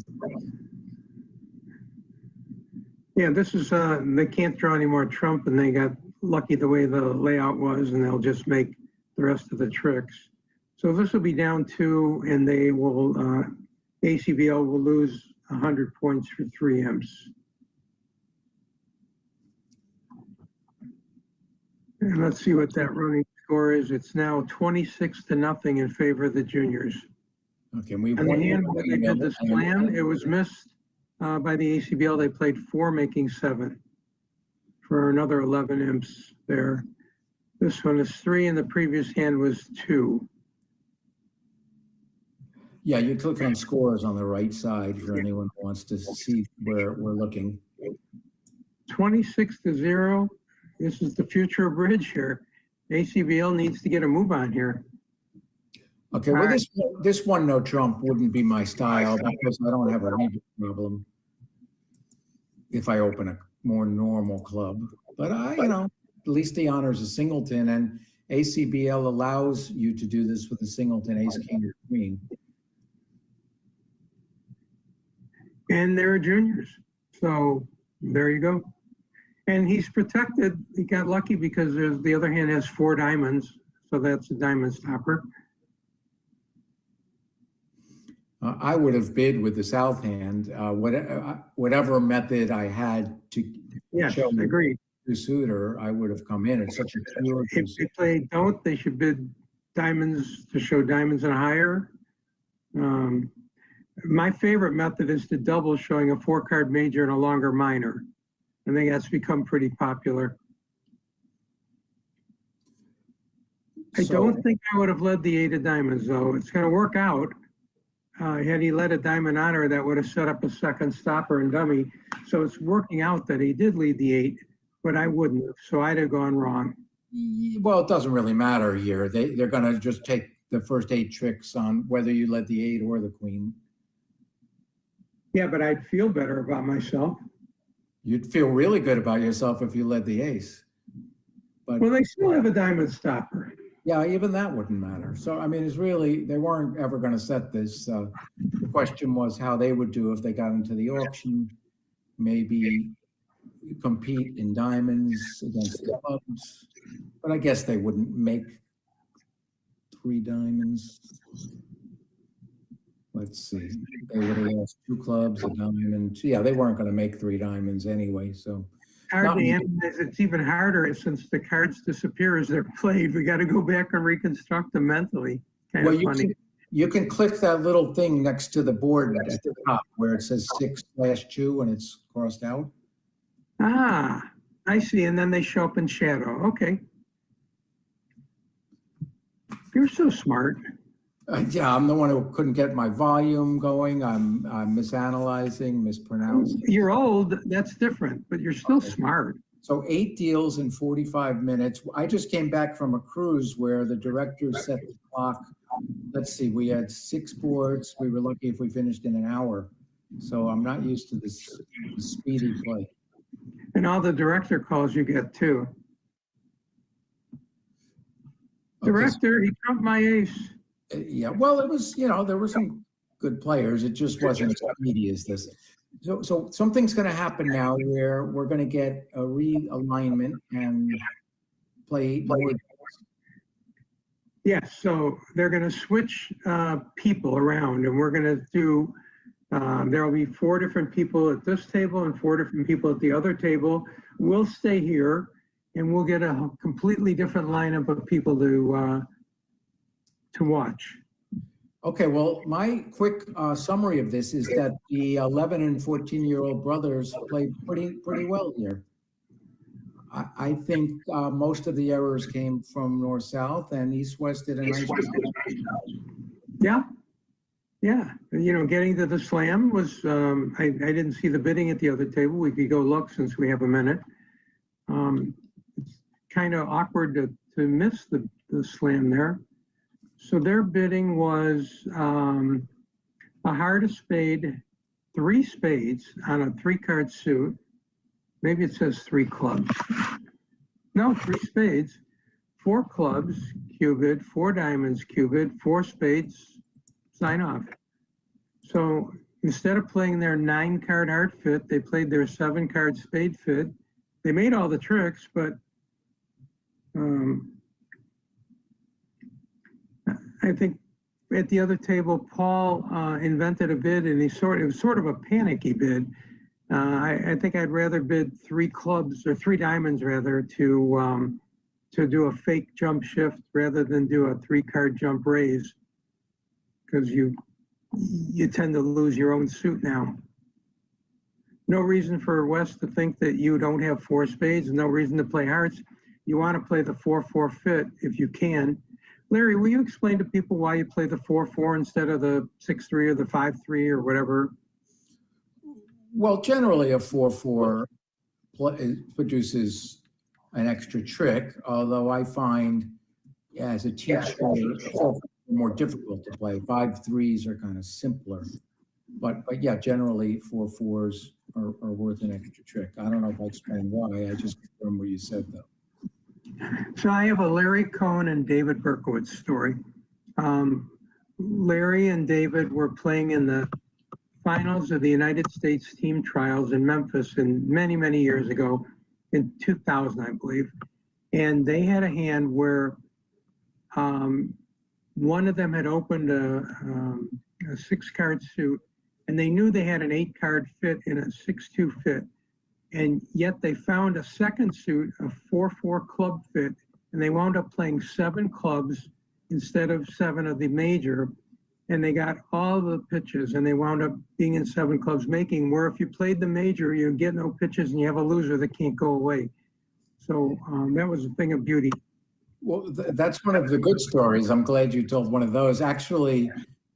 Yeah, this is, they can't draw any more Trump, and they got lucky the way the layout was, and they'll just make the rest of the tricks. So this will be down 2, and they will, ACBL will lose 100 points for 3 imps. And let's see what that running score is. It's now 26-0 in favor of the juniors. Okay, we On the hand when they did this plan, it was missed by the ACBL. They played 4, making 7 for another 11 imps there. This one is 3, and the previous hand was 2. Yeah, you click on scores on the right side for anyone who wants to see where we're looking. 26-0. This is the future of bridge here. ACBL needs to get a move on here. Okay, well, this one, no Trump, wouldn't be my style because I don't have a read problem if I open a more normal club. But at least the honor is a singleton, and ACBL allows you to do this with a singleton, ace, king, or queen. And they're juniors. So there you go. And he's protected. He got lucky because the other hand has 4 diamonds. So that's a diamond stopper. I would have bid with the south hand, whatever method I had to show agreed. the suitor, I would have come in. It's such a pure. If they play don't, they should bid diamonds to show diamonds and higher. My favorite method is to double, showing a 4-card major and a longer minor. I think that's become pretty popular. I don't think I would have led the 8 of diamonds, though. It's going to work out. Had he led a diamond honor, that would have set up a second stopper and dummy. So it's working out that he did lead the 8, but I wouldn't have. So I'd have gone wrong. Well, it doesn't really matter here. They're going to just take the first 8 tricks on whether you led the 8 or the queen. Yeah, but I'd feel better about myself. You'd feel really good about yourself if you led the ace. But well, they still have a diamond stopper. Yeah, even that wouldn't matter. So, I mean, it's really, they weren't ever going to set this. The question was how they would do if they got into the auction, maybe compete in diamonds against the clubs. But I guess they wouldn't make 3 diamonds. Let's see. They would have lost 2 clubs, a diamond. Yeah, they weren't going to make 3 diamonds anyway, so. It's even harder since the cards disappear as they're played. We got to go back and reconstruct them mentally. Kind of funny. You can click that little thing next to the board at the top where it says 6/2 and it's crossed out. Ah, I see. And then they show up in shadow. Okay. You're so smart. Yeah, I'm the one who couldn't get my volume going. I'm misanalyzing, mispronouncing. You're old, that's different, but you're still smart. So 8 deals in 45 minutes. I just came back from a cruise where the director set the clock. Let's see, we had 6 boards. We were lucky if we finished in an hour. So I'm not used to this speedy play. And all the director calls you get too. Director, he trumped my ace. Yeah, well, it was, there were some good players. It just wasn't as speedy as this. So something's going to happen now where we're going to get a realignment, and play more? Yes, so they're going to switch people around, and we're going to do, there'll be 4 different people at this table and 4 different people at the other table. We'll stay here, and we'll get a completely different lineup of people to watch. Okay, well, my quick summary of this is that the 11 and 14-year-old brothers played pretty well here. I think most of the errors came from north-south, and east-west did a nice job. Yeah, yeah. You know, getting to the slam was, I didn't see the bidding at the other table. We could go look since we have a minute. It's kind of awkward to miss the slam there. So their bidding was a heart, a spade, 3 spades on a 3-card suit. Maybe it says 3 clubs. No, 3 spades, 4 clubs, cubed, 4 diamonds, cubed, 4 spades, sign off. So instead of playing their 9-card heart fit, they played their 7-card spade fit. They made all the tricks, but I think at the other table, Paul invented a bid, and it was sort of a panicky bid. I think I'd rather bid 3 clubs or 3 diamonds rather to do a fake jump shift rather than do a 3-card jump raise, because you tend to lose your own suit now. No reason for West to think that you don't have 4 spades, no reason to play hearts. You want to play the 4-4 fit if you can. Larry, will you explain to people why you play the 4-4 instead of the 6-3 or the 5-3 or whatever? Well, generally a 4-4 produces an extra trick, although I find as a teacher, 4-4 more difficult to play. 5-3s are kind of simpler. But yeah, generally 4-4s are worth an extra trick. I don't know if I explained why, I just confirmed what you said though. So I have a Larry Cohen and David Berkowitz story. Larry and David were playing in the finals of the United States team trials in Memphis many, many years ago, in 2000, I believe. And they had a hand where one of them had opened a 6-card suit, and they knew they had an 8-card fit in a 6-2 fit. And yet they found a second suit, a 4-4 club fit, and they wound up playing 7 clubs instead of 7 of the major. And they got all the pitches, and they wound up being in 7 clubs making, where if you played the major, you get no pitches and you have a loser that can't go away. So that was a thing of beauty. Well, that's one of the good stories. I'm glad you told one of those. Actually,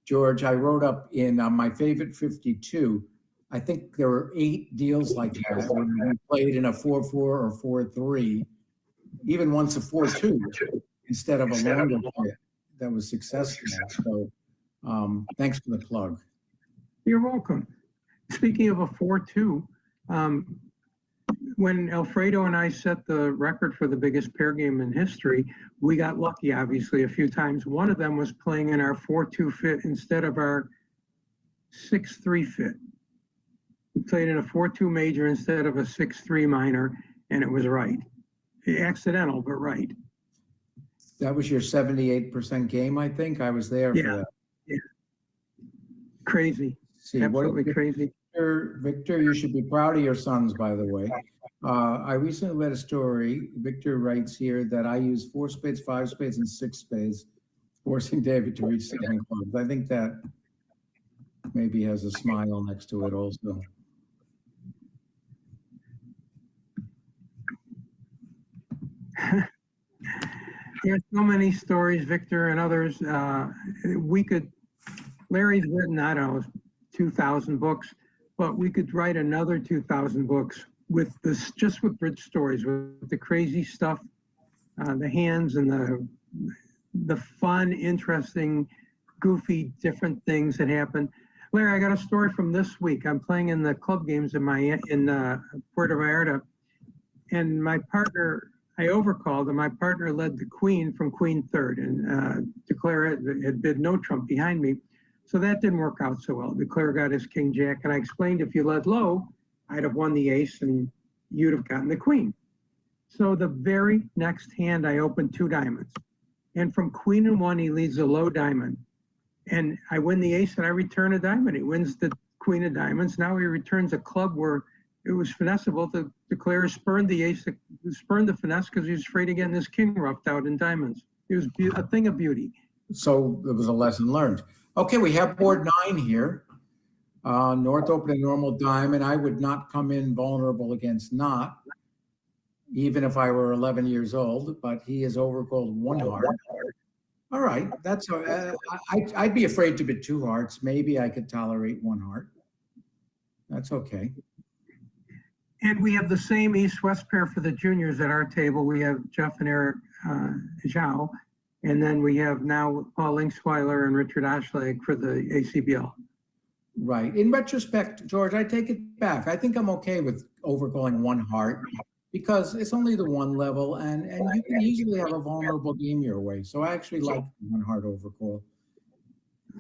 George, I wrote up in my favorite 52, I think there were 8 deals like that when we played in a 4-4 or 4-3, even once a 4-2 instead of a longer play that was successful. So thanks for the plug. You're welcome. Speaking of a 4-2, when Alfredo and I set the record for the biggest pair game in history, we got lucky, obviously, a few times. One of them was playing in our 4-2 fit instead of our 6-3 fit. We played in a 4-2 major instead of a 6-3 minor, and it was right. Accidental, but right. That was your 78% game, I think. I was there for that. Yeah. Crazy. See, absolutely crazy. Victor, you should be proud of your sons, by the way. I recently read a story. Victor writes here that I use 4 spades, 5 spades, and 6 spades, forcing David to reach 7 clubs. I think that maybe has a smile next to it also. There's so many stories, Victor and others. Larry's written, I don't know, 2,000 books, but we could write another 2,000 books with this, just with bridge stories, with the crazy stuff, the hands and the fun, interesting, goofy, different things that happen. Larry, I got a story from this week. I'm playing in the club games in Puerto Vallarta, and my partner, I overcalled, and my partner led the queen from queen third, and Declare had bid no trump behind me. So that didn't work out so well. Declare got his king jack, and I explained if you led low, I'd have won the ace and you'd have gotten the queen. So the very next hand, I open 2 diamonds. And from queen and 1, he leads a low diamond. And I win the ace and I return a diamond. He wins the queen of diamonds. Now he returns a club where it was finessable to declare he spurned the ace, spurned the finesse because he was afraid of getting his king roughed out in diamonds. It was a thing of beauty. So it was a lesson learned. Okay, we have board 9 here. North open a normal diamond. I would not come in vulnerable against not, even if I were 11 years old, but he is overcalled 1 heart. All right, that's I'd be afraid to bid 2 hearts. Maybe I could tolerate 1 heart. That's okay. And we have the same East-West pair for the juniors at our table. We have Jeff and Eric Zhao. And then we have now Paul Linksweiler and Richard Ashlag for the ACBL. Right. In retrospect, George, I take it back. I think I'm okay with overcalling 1 heart because it's only the 1 level and you can usually have a vulnerable game your way. So I actually like 1 heart overcall.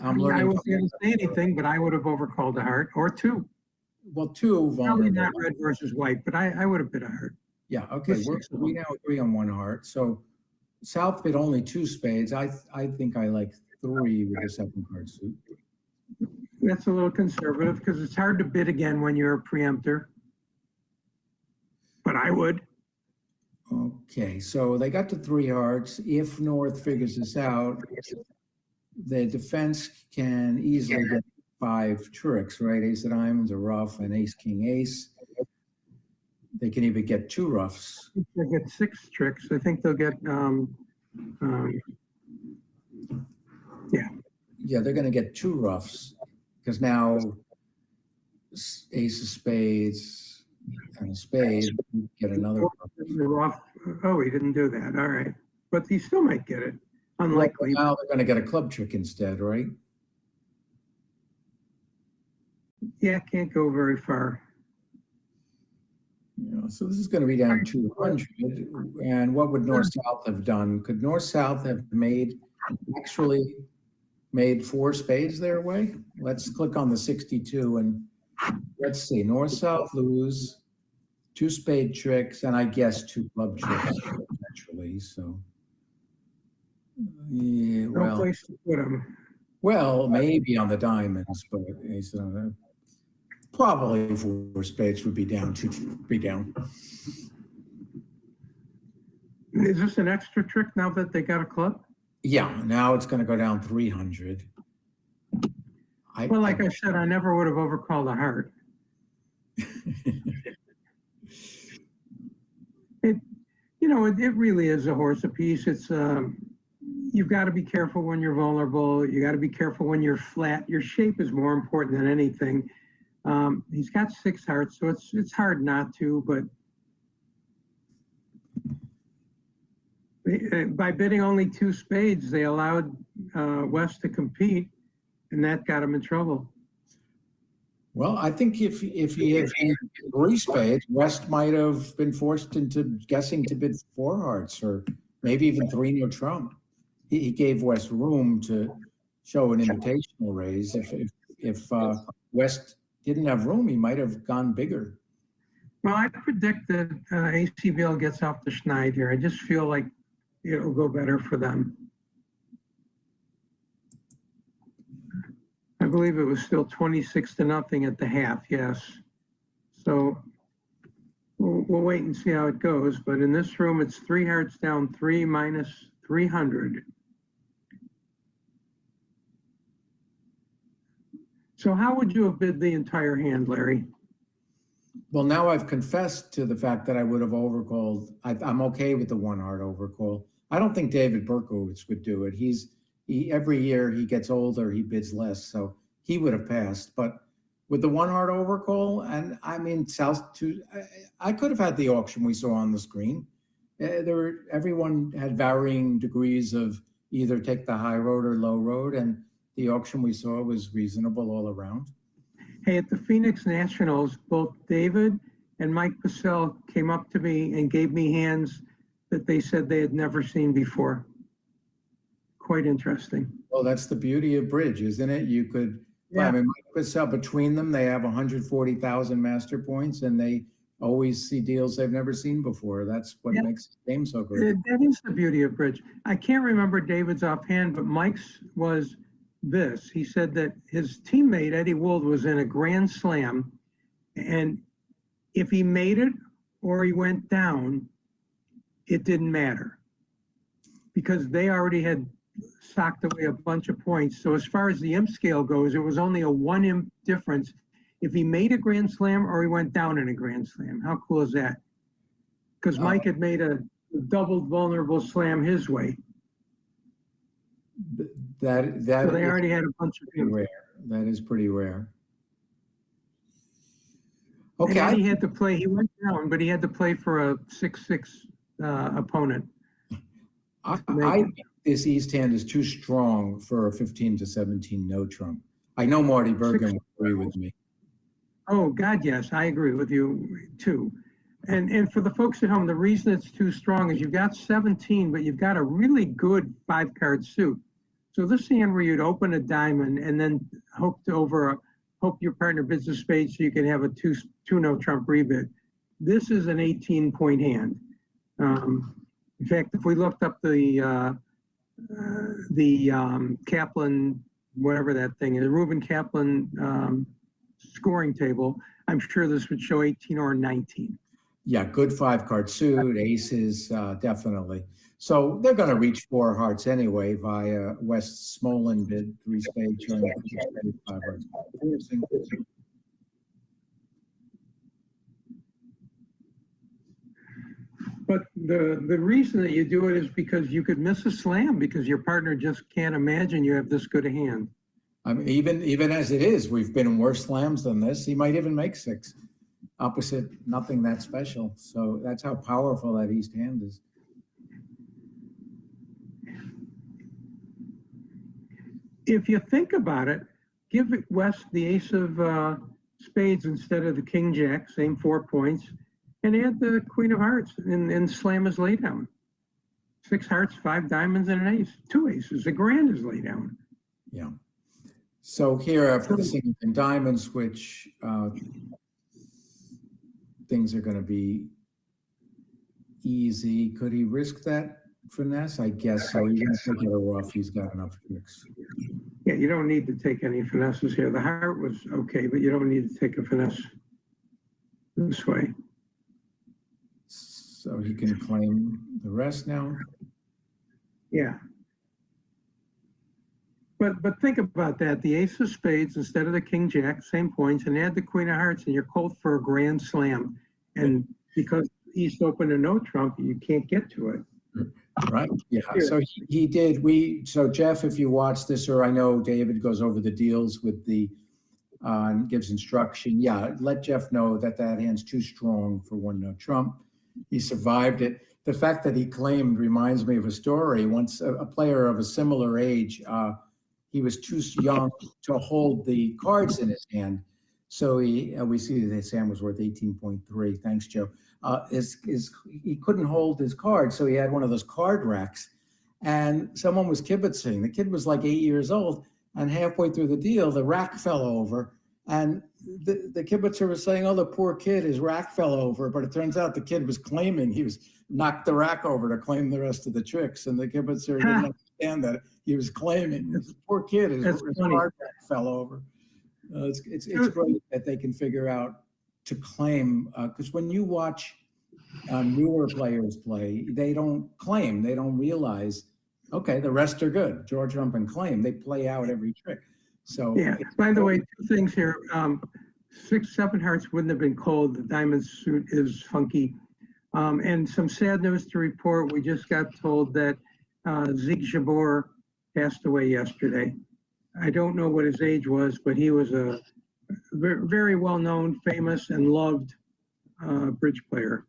I wasn't going to say anything, but I would have overcalled a heart or 2. Well, 2 vulnerable. Probably not red versus white, but I would have bid a heart. Yeah, okay. We now agree on 1 heart. So South bid only 2 spades. I think I like 3 with a 2nd card suit. That's a little conservative because it's hard to bid again when you're a preemptor. But I would. Okay, so they got to 3 hearts. If North figures this out, the defense can easily get 5 tricks, right? Ace of diamonds, a rough, and ace, king, ace. They can even get 2 roughs. They'll get 6 tricks. I think they'll get, Yeah, they're going to get 2 roughs because now ace of spades and a spade get another rough. Oh, he didn't do that. All right. But he still might get it. Unlikely. Now they're going to get a club trick instead, right? Yeah, can't go very far. Yeah, so this is going to be down 200. And what would North-South have done? Could North-South have actually made 4 spades their way? Let's click on the 62 and let's see. North-South lose 2 spade tricks and I guess 2 club tricks eventually. So, yeah, No place to put them. well, maybe on the diamonds, but probably 4 spades would be down. Is this an extra trick now that they got a club? Yeah, now it's going to go down 300. Well, like I said, I never would have overcalled a heart. It really is a horse apiece. It's you've got to be careful when you're vulnerable. You got to be careful when you're flat. Your shape is more important than anything. He's got 6 hearts, so it's hard not to. But by bidding only 2 spades, they allowed West to compete, and that got him in trouble. Well, I think if he had 3 spades, West might have been forced into guessing to bid 4 hearts or maybe even 3 no trump. He gave West room to show an invitational raise. If West didn't have room, he might have gone bigger. Well, I predict that ACBL gets off the schneid here. I just feel like it'll go better for them. I believe it was still 26-0 at the half, yes. So we'll wait and see how it goes. But in this room, it's 3 hearts down 3 minus 300. So how would you have bid the entire hand, Larry? Well, now I've confessed to the fact that I would have overcalled. I'm okay with the 1 heart overcall. I don't think David Berkowitz would do it. Every year he gets older, he bids less, so he would have passed. But with the 1 heart overcall, and I mean I could have had the auction we saw on the screen. Everyone had varying degrees of either take the high road or low road, and the auction we saw was reasonable all around. Hey, at the Phoenix Nationals, both David and Mike Purcell came up to me and gave me hands that they said they had never seen before. Quite interesting. Well, that's the beauty of bridge, isn't it? You could, yeah. I mean, Mike Purcell, between them, they have 140,000 master points, and they always see deals they've never seen before. That's what Yeah. makes the game so great. That is the beauty of bridge. I can't remember David's offhand, but Mike's was this. He said that his teammate, Eddie Wold, was in a grand slam, and if he made it or he went down, it didn't matter because they already had socked away a bunch of points. So as far as the imp scale goes, it was only a 1 imp difference if he made a grand slam or he went down in a grand slam. How cool is that? Because Mike had made a doubled vulnerable slam his way. That So they already had a bunch of pretty rare. That is pretty rare. Okay. Okay. And he had to play, he went down, but he had to play for a 6-6 opponent. I think this East hand is too strong for a 15 to 17 no trump. I know Marty Bergen would agree with me. Oh, God, yes, I agree with you too. And for the folks at home, the reason it's too strong is you've got 17, but you've got a really good 5-card suit. So this hand where you'd open a diamond and then hope your partner bids a spade so you can have a two no trump rebid. This is an 18-point hand. In fact, if we looked up the Kaplan, whatever that thing is, Reuben Kaplan scoring table, I'm sure this would show 18 or 19. Yeah, good 5-card suit, aces, definitely. So they're going to reach 4 hearts anyway via West Smolin bid 3 spade showing 5 hearts. But the reason that you do it is because you could miss a slam because your partner just can't imagine you have this good a hand. I mean, even as it is, we've been in worse slams than this. He might even make 6. Opposite, nothing that special. So that's how powerful that East hand is. If you think about it, give West the ace of spades instead of the king jack, same 4 points, and add the queen of hearts and slam his laydown. 6 hearts, 5 diamonds, and an ace. 2 aces. The grand is laydown. Yeah. So here after the single and diamonds, which things are going to be easy. Could he risk that finesse? I guess so. Even if they get a rough, he's got enough tricks. Yeah, you don't need to take any finesses here. The heart was okay, but you don't need to take a finesse this way. So he can claim the rest now. Yeah. But think about that. The ace of spades instead of the king jack, same points, and add the queen of hearts, and you're cold for a grand slam. And because East opened a no trump, you can't get to it. Right. Yeah. So he did. So Jeff, if you watch this, or I know David goes over the deals with the and gives instruction. Yeah, let Jeff know that hand's too strong for 1 no trump. He survived it. The fact that he claimed reminds me of a story. Once a player of a similar age, he was too young to hold the cards in his hand. So we see that his hand was worth 18.3. Thanks, Joe. He couldn't hold his cards, so he had one of those card racks. And someone was kibitzing. The kid was like 8 years old, and halfway through the deal, the rack fell over. And the kibitzer was saying, "Oh, the poor kid, his rack fell over." But it turns out the kid was claiming he was knocked the rack over to claim the rest of the tricks, and the kibitzer didn't understand that he was claiming this poor kid, his card rack fell over. It's great that they can figure out to claim, because when you watch newer players play, they don't claim, they don't realize, okay, the rest are good. Draw, trump, and claim. They play out every trick. So yeah. By the way, 2 things here. 6, 7 hearts wouldn't have been cold. The diamond suit is funky. And some sad news to report. We just got told that Zeke Jabor passed away yesterday. I don't know what his age was, but he was a very well-known, famous, and loved bridge player.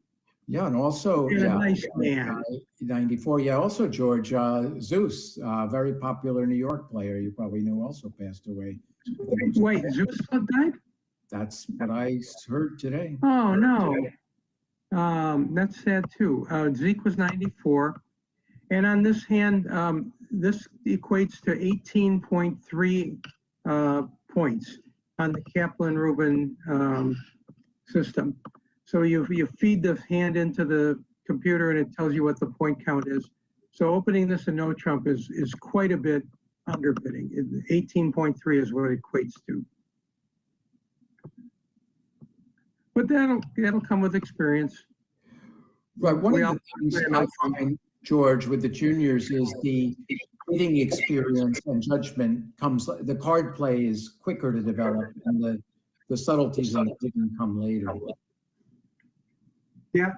Yeah, and also, a nice man. 94. Yeah, also George Zeus, very popular New York player. You probably knew also passed away. Wait, Zeus died? That's what I heard today. Oh no, that's sad too. Zeke was 94, and on this hand, this equates to 18.3 points on the Kaplan-Rubin system. So you feed the hand into the computer and it tells you what the point count is. So opening this a no trump is quite a bit underbidding. 18.3 is what it equates to. But that'll come with experience. Right. One of the things I find, George, with the juniors is the hitting experience and judgment comes, the card play is quicker to develop and the subtleties of the hitting come later. Yeah.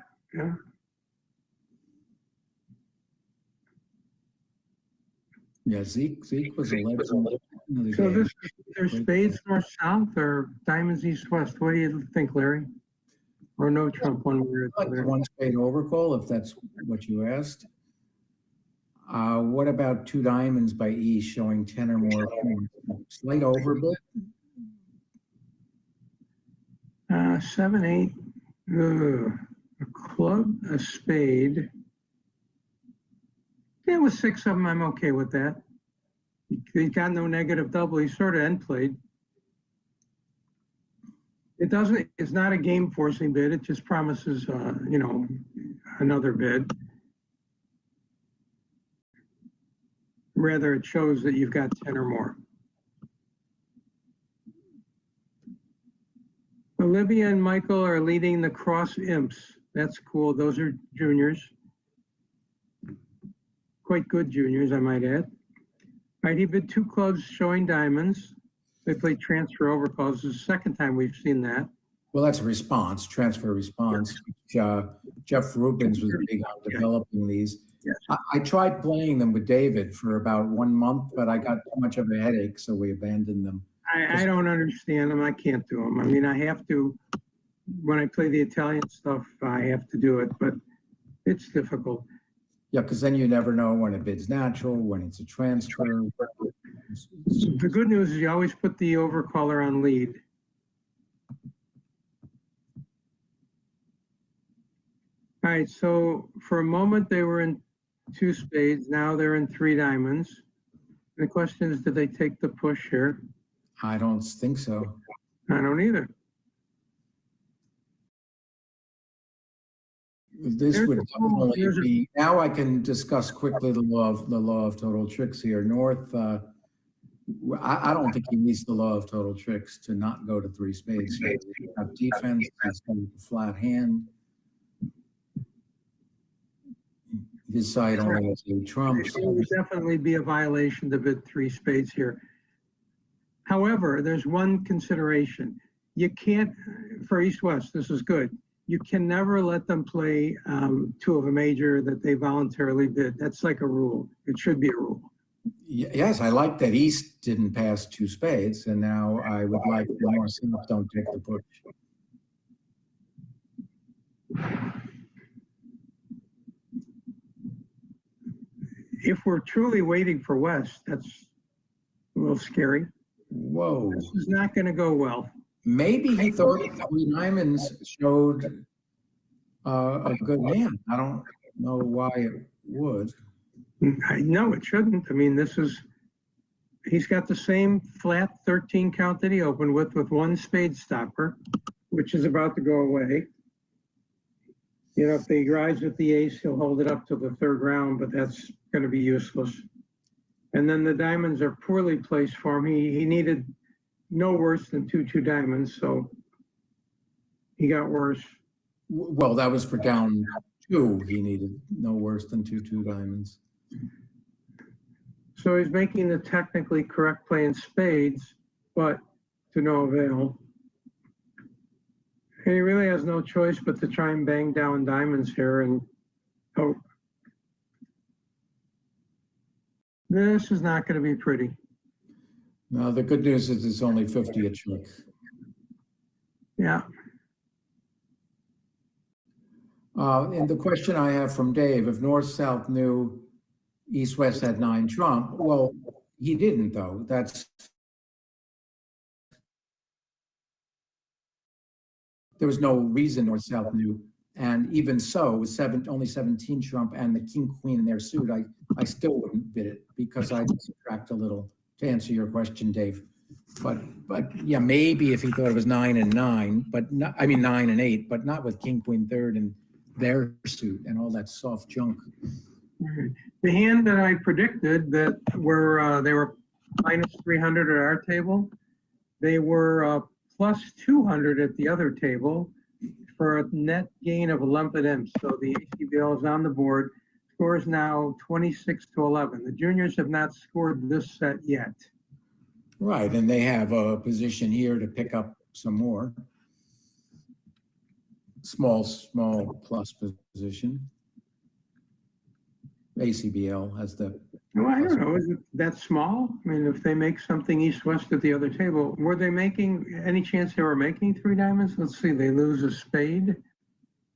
Yeah, Zeke was a legend. So this, there's spades north south or diamonds east west. What do you think, Larry? Or no trump one way or the other? One spade overcall, if that's what you asked. What about two diamonds by east showing 10 or more points? Slight overbid. 7, 8, a club, a spade. Yeah, with 6 of them, I'm okay with that. He got no negative double. He sort of end played. It's not a game forcing bid. It just promises, another bid. Rather, it shows that you've got 10 or more. Olivia and Michael are leading the cross imps. That's cool. Those are juniors. Quite good juniors, I might add. All right, he bid 2 clubs showing diamonds. They played transfer overcalls. This is the second time we've seen that. Well, that's a response, transfer response. Jeff Rubens was big on developing these. Yes. I tried playing them with David for about 1 month, but I got too much of a headache, so we abandoned them. I don't understand them. I can't do them. I mean, I have to, when I play the Italian stuff, I have to do it, but it's difficult. Yeah, because then you never know when a bid's natural, when it's a transfer. The good news is you always put the overcaller on lead. All right, so for a moment they were in 2 spades. Now they're in 3 diamonds. The question is, did they take the push here? I don't think so. I don't either. This would definitely be, now I can discuss quickly the law of total tricks here. North, I don't think he needs the law of total tricks to not go to 3 spades. So you have defense, he's got a flat hand. His side only has 8 trumps. It would definitely be a violation to bid 3 spades here. However, there's one consideration. You can't, for East-West, this is good. You can never let them play 2 of a major that they voluntarily bid. That's like a rule. It should be a rule. Yes, I like that East didn't pass 2 spades, and now I would like the North South don't take the push. If we're truly waiting for West, that's a little scary. Whoa. This is not going to go well. Maybe he thought 3 diamonds showed a good hand. I don't know why it would. I know it shouldn't. I mean, he's got the same flat 13 count that he opened with 1 spade stopper, which is about to go away. You know, if he rides with the ace, he'll hold it up to the 3rd round, but that's going to be useless. And then the diamonds are poorly placed for him. He needed no worse than 2 diamonds, so he got worse. Well, that was for down 2. He needed no worse than 2 diamonds. So he's making the technically correct play in spades, but to no avail. And he really has no choice but to try and bang down diamonds here and hope. This is not going to be pretty. Now, the good news is it's only 50 a trick. Yeah. And the question I have from Dave, if North-South knew East-West had 9 trump, well, he didn't, though. There was no reason North-South knew. And even so, with only 17 trump and the king, queen in their suit, I still wouldn't bid it because I'd subtract a little, to answer your question, Dave. But yeah, maybe if he thought it was 9 and 9, but not, I mean 9 and 8, but not with king, queen, third and their suit and all that soft junk. The hand that I predicted that they were minus 300 at our table, they were plus 200 at the other table for a net gain of 11 imps. So the ACBL is on the board. Score is now 26-11. The juniors have not scored this set yet. Right, and they have a position here to pick up some more. Small plus position. ACBL has the. Well, I don't know. Is it that small? I mean, if they make something east-west at the other table, were they making, any chance they were making 3 diamonds? Let's see, they lose a spade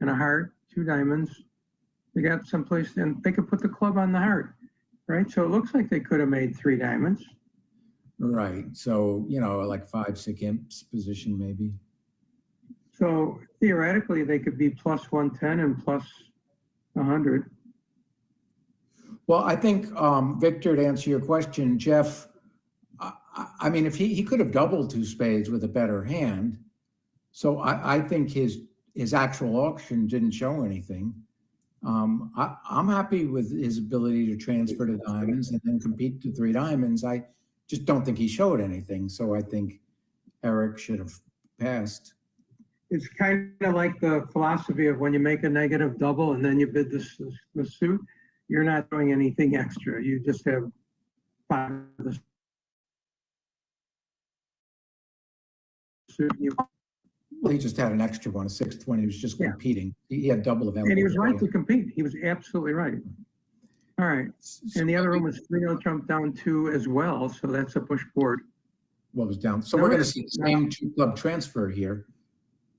and a heart, 2 diamonds. They got someplace, and they could put the club on the heart, right? So it looks like they could have made 3 diamonds. Right, so, you know, like 5, 6 imps position maybe. So theoretically, they could be plus 110 and plus 100. Well, I think, Victor, to answer your question, Jeff, I mean, if he could have doubled 2 spades with a better hand. So I think his actual auction didn't show anything. I'm happy with his ability to transfer to diamonds and then compete to 3 diamonds. I just don't think he showed anything. So I think Eric should have passed. It's kind of like the philosophy of when you make a negative double and then you bid the suit, you're not doing anything extra. You just have 5 of the suit. Well, he just had an extra one, a 6th one. He was just competing. He had double available. And he was right to compete. He was absolutely right. All right. And the other room was 3-0 trump down 2 as well. So that's a push board. What was down? So we're going to see the same 2 club transfer here.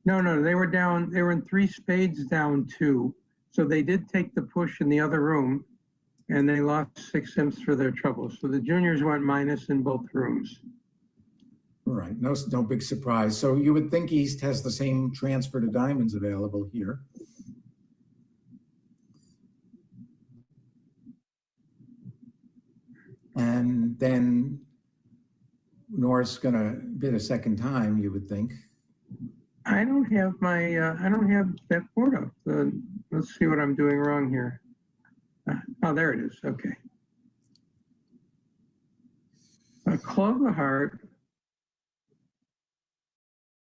No, they were down. They were in 3 spades down 2. So they did take the push in the other room and they lost 6 imps for their trouble. So the juniors went minus in both rooms. Right, no big surprise. So you would think East has the same transfer to diamonds available here. And then North's gonna bid a second time, you would think. I don't have that board up. Let's see what I'm doing wrong here. Oh, there it is. Okay. A club, a heart,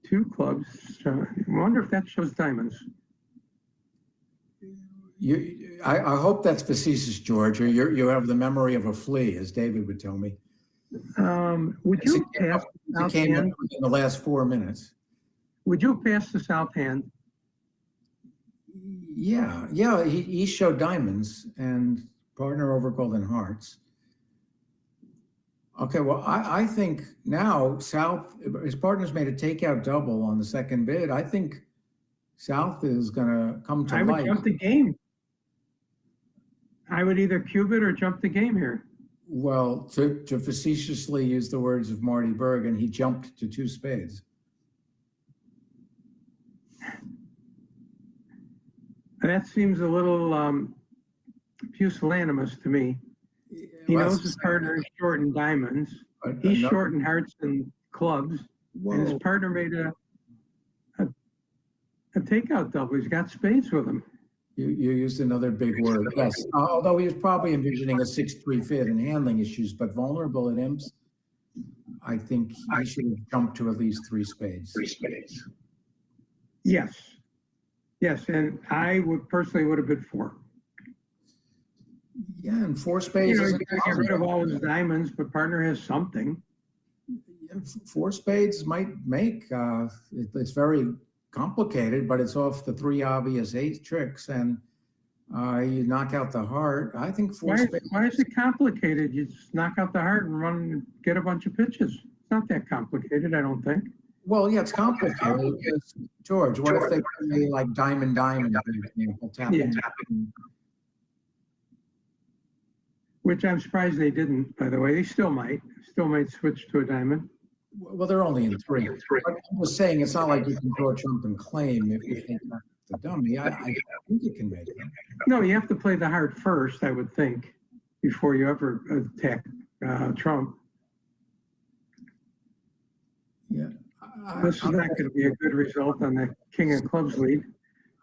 2 clubs. I wonder if that shows diamonds. I hope that's facetious, George, or you have the memory of a flea, as David would tell me. Would you pass the south came hand? up in the last 4 minutes. Would you pass the south hand? Yeah, he showed diamonds and partner over golden hearts. Okay, well, I think now South, his partner's made a takeout double on the second bid. I think South is gonna come to light. I would jump the game. I would either cube it or jump the game here. Well, to facetiously use the words of Marty Bergen, he jumped to 2 spades. That seems a little pusillanimous to me. He knows his partner is short in diamonds. He's short in hearts and clubs. And his partner made a takeout double. He's got spades with him. You used another big word, yes. Although he was probably envisioning a 6-3 fit and handling issues, but vulnerable at imps, I think he should have jumped to at least 3 spades. 3 spades. Yes, and I would personally would have bid 4. Yeah, and 4 spades. You gotta get rid of all his diamonds, but partner has something. 4 spades might make. It's very complicated, but it's off the 3 obvious ace tricks, and you knock out the heart. I think 4 spades. Why is it complicated? You just knock out the heart and run and get a bunch of pitches. It's not that complicated, I don't think. Well, yeah, it's complicated. Because, George, what if they play like diamond, for example, tapping? Which I'm surprised they didn't, by the way. They still might switch to a diamond. Well, they're only in 3. But I was saying it's not like you can draw trump and claim if you think that's the dummy. I think you can make it. No, you have to play the heart first, I would think, before you ever attack trump. This is not going to be a good result on the king of clubs lead.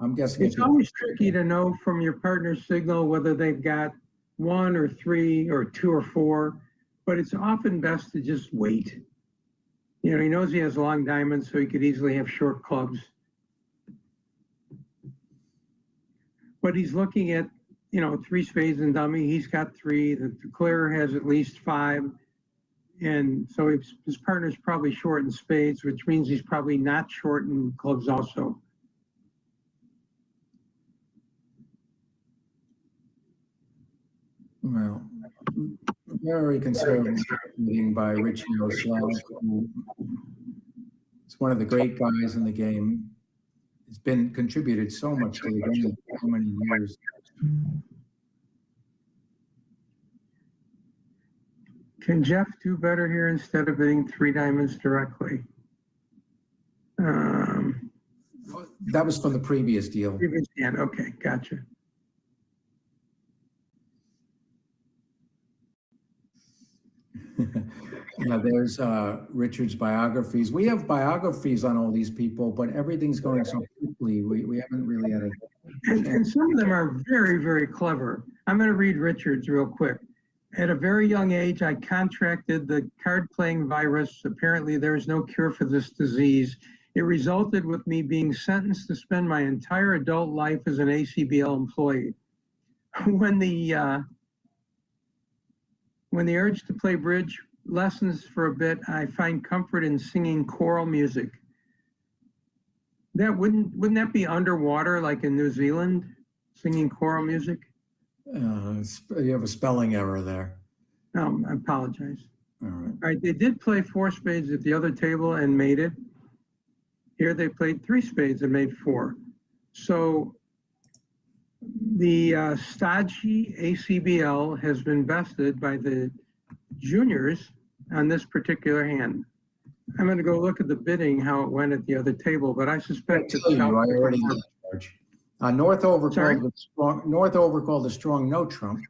I'm guessing. It's always tricky to know from your partner's signal whether they've got 1 or 3 or 2 or 4, but it's often best to just wait. You know, he knows he has long diamonds, so he could easily have short clubs. But he's looking at, 3 spades and dummy. He's got 3. The declarer has at least 5. And so his partner's probably short in spades, which means he's probably not short in clubs also. Well, very conservative meeting by Richie O'Slag, who is one of the great guys in the game. He's been contributed so much to the game for so many years. Can Jeff do better here instead of hitting 3 diamonds directly? That was from the previous deal. Previous hand, okay, gotcha. Yeah, there's Richard's biographies. We have biographies on all these people, but everything's going so quickly. We haven't really had a. And some of them are very, very clever. I'm going to read Richard's real quick. At a very young age, I contracted the card-playing virus. Apparently, there is no cure for this disease. It resulted with me being sentenced to spend my entire adult life as an ACBL employee. When the urge to play bridge lessens for a bit, I find comfort in singing choral music. That wouldn't that be underwater like in New Zealand, singing choral music? You have a spelling error there. No, I apologize. All right. All right, they did play 4 spades at the other table and made it. Here they played 3 spades and made 4. So the stodgy ACBL has been bested by the juniors on this particular hand. I'm going to go look at the bidding, how it went at the other table, but I suspect it's I already know, George. North overcalled a strong no trump,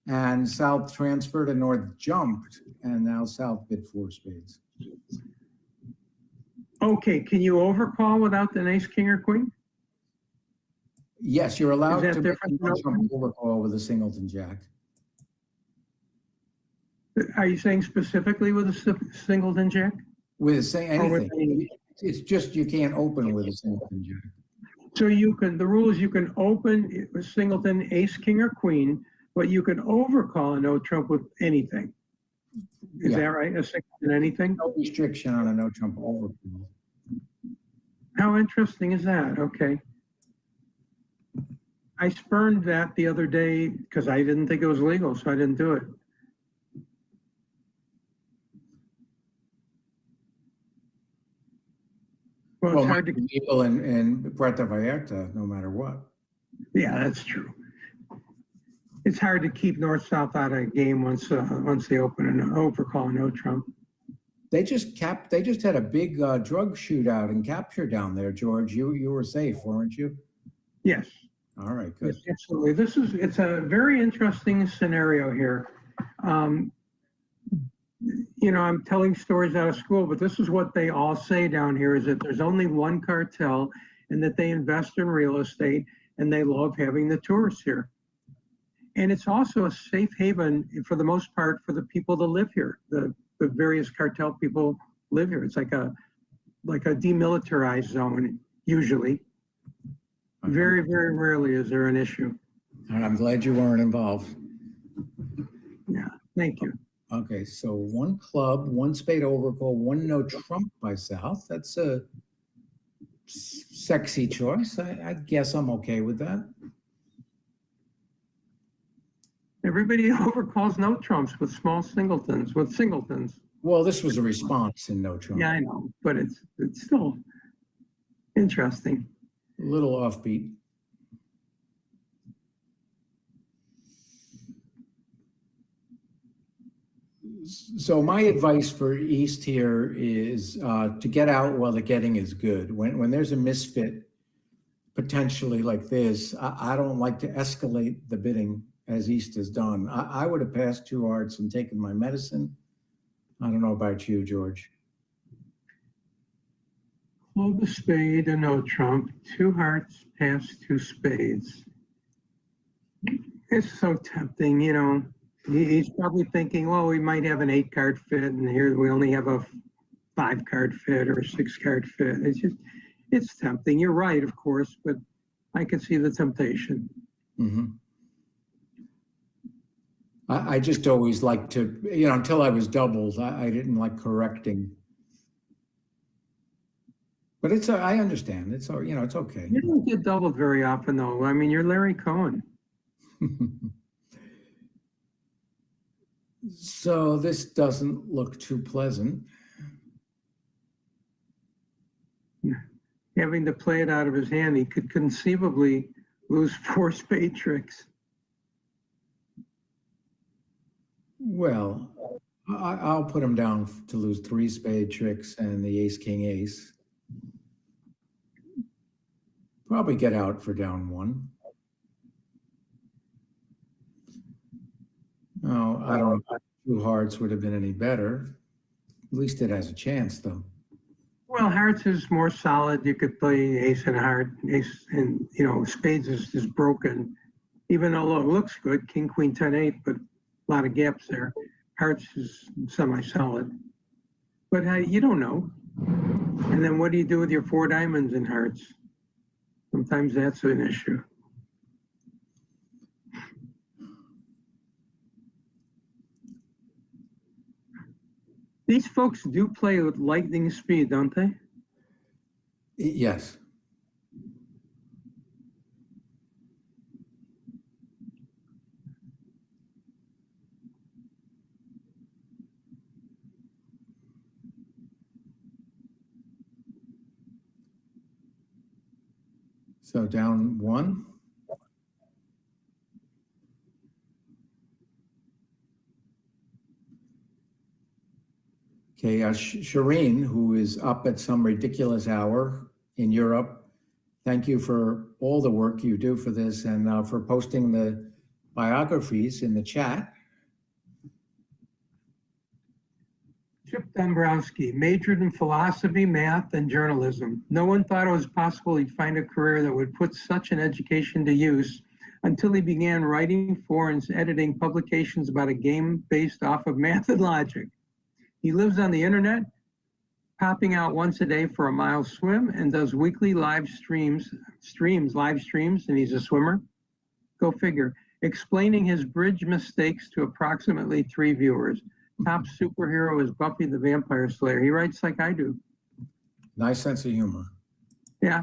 and South transferred and North jumped, and now South bid 4 spades. Okay, can you overcall without an ace, king, or queen? Yes, you're allowed Is that to different than overcall with a singleton jack. Are you saying specifically with a singleton jack? With saying Or with anything. It's just you can't open with a singleton jack. So the rule is you can open a singleton, ace, king, or queen, but you can overcall a no trump with anything. Is that right? A singleton, anything? No restriction on a no trump overcall. How interesting is that? Okay. I spurned that the other day because I didn't think it was legal, so I didn't do it. Well, it's hard to. People in Puerto Vallarta, no matter what. Yeah, that's true. It's hard to keep north-south out of a game once they open an overcall no trump. They just had a big drug shootout and capture down there, George. You were safe, weren't you? Yes. All right, good. Yes, absolutely. It's a very interesting scenario here. I'm telling stories out of school, but this is what they all say down here is that there's only one cartel and that they invest in real estate and they love having the tourists here. And it's also a safe haven for the most part for the people that live here. The various cartel people live here. It's like a demilitarized zone, usually. Very, very rarely is there an issue. I'm glad you weren't involved. Yeah, thank you. Okay, so 1 club, 1 spade overcall, 1 no trump by South. That's a sexy choice. I guess I'm okay with that. Everybody overcalls no trumps with singletons. Well, this was a response in no trump. Yeah, I know, but it's still interesting. A little offbeat. So my advice for East here is to get out while the getting is good. When there's a misfit, potentially like this, I don't like to escalate the bidding as East has done. I would have passed 2 hearts and taken my medicine. I don't know about you, George. Hold the spade, a no trump, two hearts, pass two spades. It's so tempting, you know. He's probably thinking, well, we might have an 8-card fit, and here we only have a 5-card fit or a 6-card fit. It's tempting. You're right, of course, but I can see the temptation. Mhm. I just always liked to, you know, until I was doubled, I didn't like correcting. But it's, I understand. It's, you know, it's okay. You don't get doubled very often, though. I mean, you're Larry Cohen. So this doesn't look too pleasant. Having to play it out of his hand, he could conceivably lose 4 spade tricks. Well, I'll put him down to lose 3 spade tricks and the ace, king, ace. Probably get out for down 1. Oh, I don't know if 2 hearts would have been any better. At least it has a chance, though. Well, hearts is more solid. You could play ace and heart, ace and, you know, spades is broken. Even though it looks good, king, queen, 10, 8, but a lot of gaps there. Hearts is semi-solid. But you don't know. And then what do you do with your 4 diamonds in hearts? Sometimes that's an issue. These folks do play with lightning speed, don't they? Yes. So down 1. Okay, Shireen, who is up at some ridiculous hour in Europe, thank you for all the work you do for this and for posting the biographies in the chat. Chip Dombrowski majored in philosophy, math, and journalism. No one thought it was possible he'd find a career that would put such an education to use until he began writing for and editing publications about a game based off of math and logic. He lives on the internet, popping out once a day for a mile swim, and does weekly live streams, and he's a swimmer. Go figure. Explaining his bridge mistakes to approximately 3 viewers. Top superhero is Buffy the Vampire Slayer. He writes like I do. Nice sense of humor. Yeah.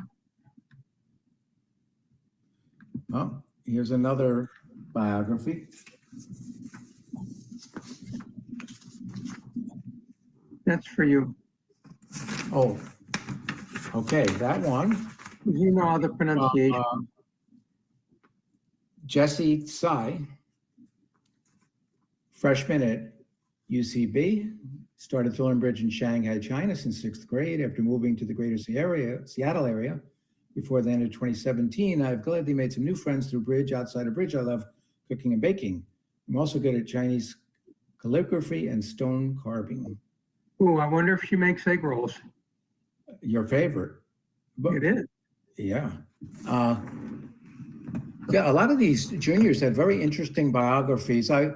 Oh, here's another biography. That's for you. Oh, okay, that one. You know all the pronunciation. Jesse Tsai, freshman at UCB, started to learn bridge in Shanghai, China since 6th grade. After moving to the greater Seattle area before the end of 2017, I've gladly made some new friends through bridge. Outside of bridge, I love cooking and baking. I'm also good at Chinese calligraphy and stone carving. Ooh, I wonder if she makes egg rolls. Your favorite. But, It is. yeah. Yeah, a lot of these juniors had very interesting biographies. I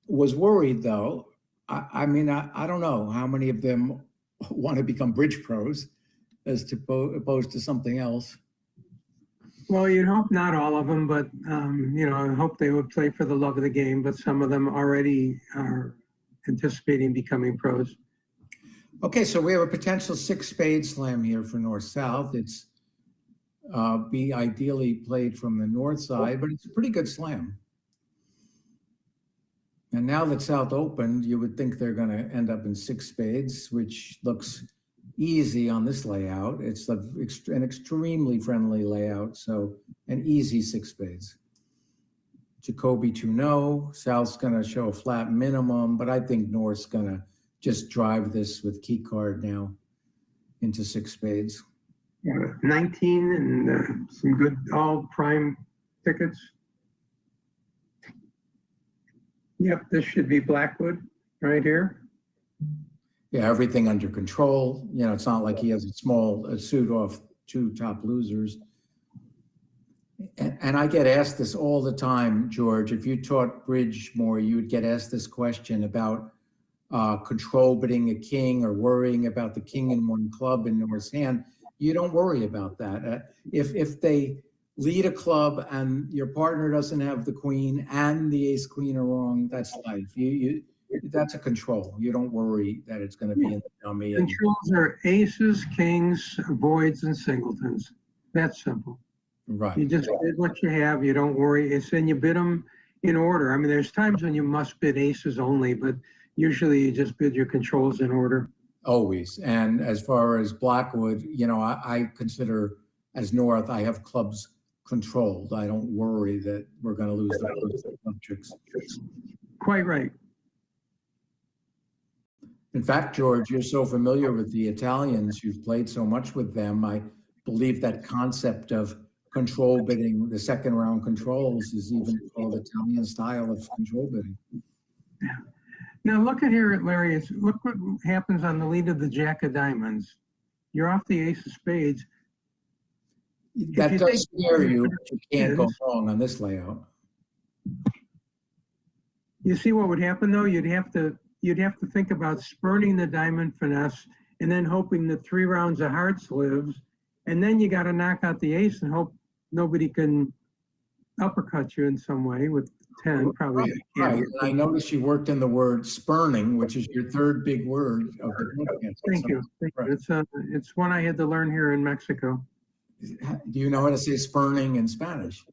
was worried, though. I mean, I don't know how many of them want to become bridge pros as opposed to something else. Well, you'd hope not all of them, but, you know, I hope they would play for the love of the game, but some of them already are anticipating becoming pros. Okay, so we have a potential 6-spade slam here for north-south. It's be ideally played from the north side, but it's a pretty good slam. And now that south opened, you would think they're going to end up in 6 spades, which looks easy on this layout. It's an extremely friendly layout, so an easy 6 spades. Jacoby 2-0. South's going to show a flat minimum, but I think north's going to just drive this with key card now into 6 spades. Yeah, 19 and some good all prime tickets. Yep, this should be Blackwood right here. Yeah, everything under control. You know, it's not like he has a suit off two top losers. And I get asked this all the time, George. If you taught bridge more, you would get asked this question about control betting a king or worrying about the king in one club in North's hand. You don't worry about that. If they lead a club and your partner doesn't have the queen and the ace queen are wrong, that's life. That's a control. You don't worry that it's going to be in the dummy. Controls are aces, kings, voids, and singletons. That's simple. Right. You just bid what you have. You don't worry. And you bid them in order. I mean, there's times when you must bid aces only, but usually you just bid your controls in order. Always. And as far as Blackwood, you know, I consider as North, I have clubs controlled. I don't worry that we're going to lose the subjects. Quite right. In fact, George, you're so familiar with the Italians, you've played so much with them. I believe that concept of control bidding, the second round controls, is even called Italian style of control bidding. Yeah. Now look at here, Larry. Look what happens on the lead of the jack of diamonds. You're off the ace of spades. That does scare you, but you can't go wrong on this layout. You see what would happen though? You'd have to think about spurning the diamond finesse and then hoping that 3 rounds of hearts lives, and then you got to knock out the ace and hope nobody can uppercut you in some way with 10. Probably. Right. I noticed you worked in the word spurning, which is your third big word of the podcast. Thank you. It's one I had to learn here in Mexico. Do you know how to say spurning in Spanish?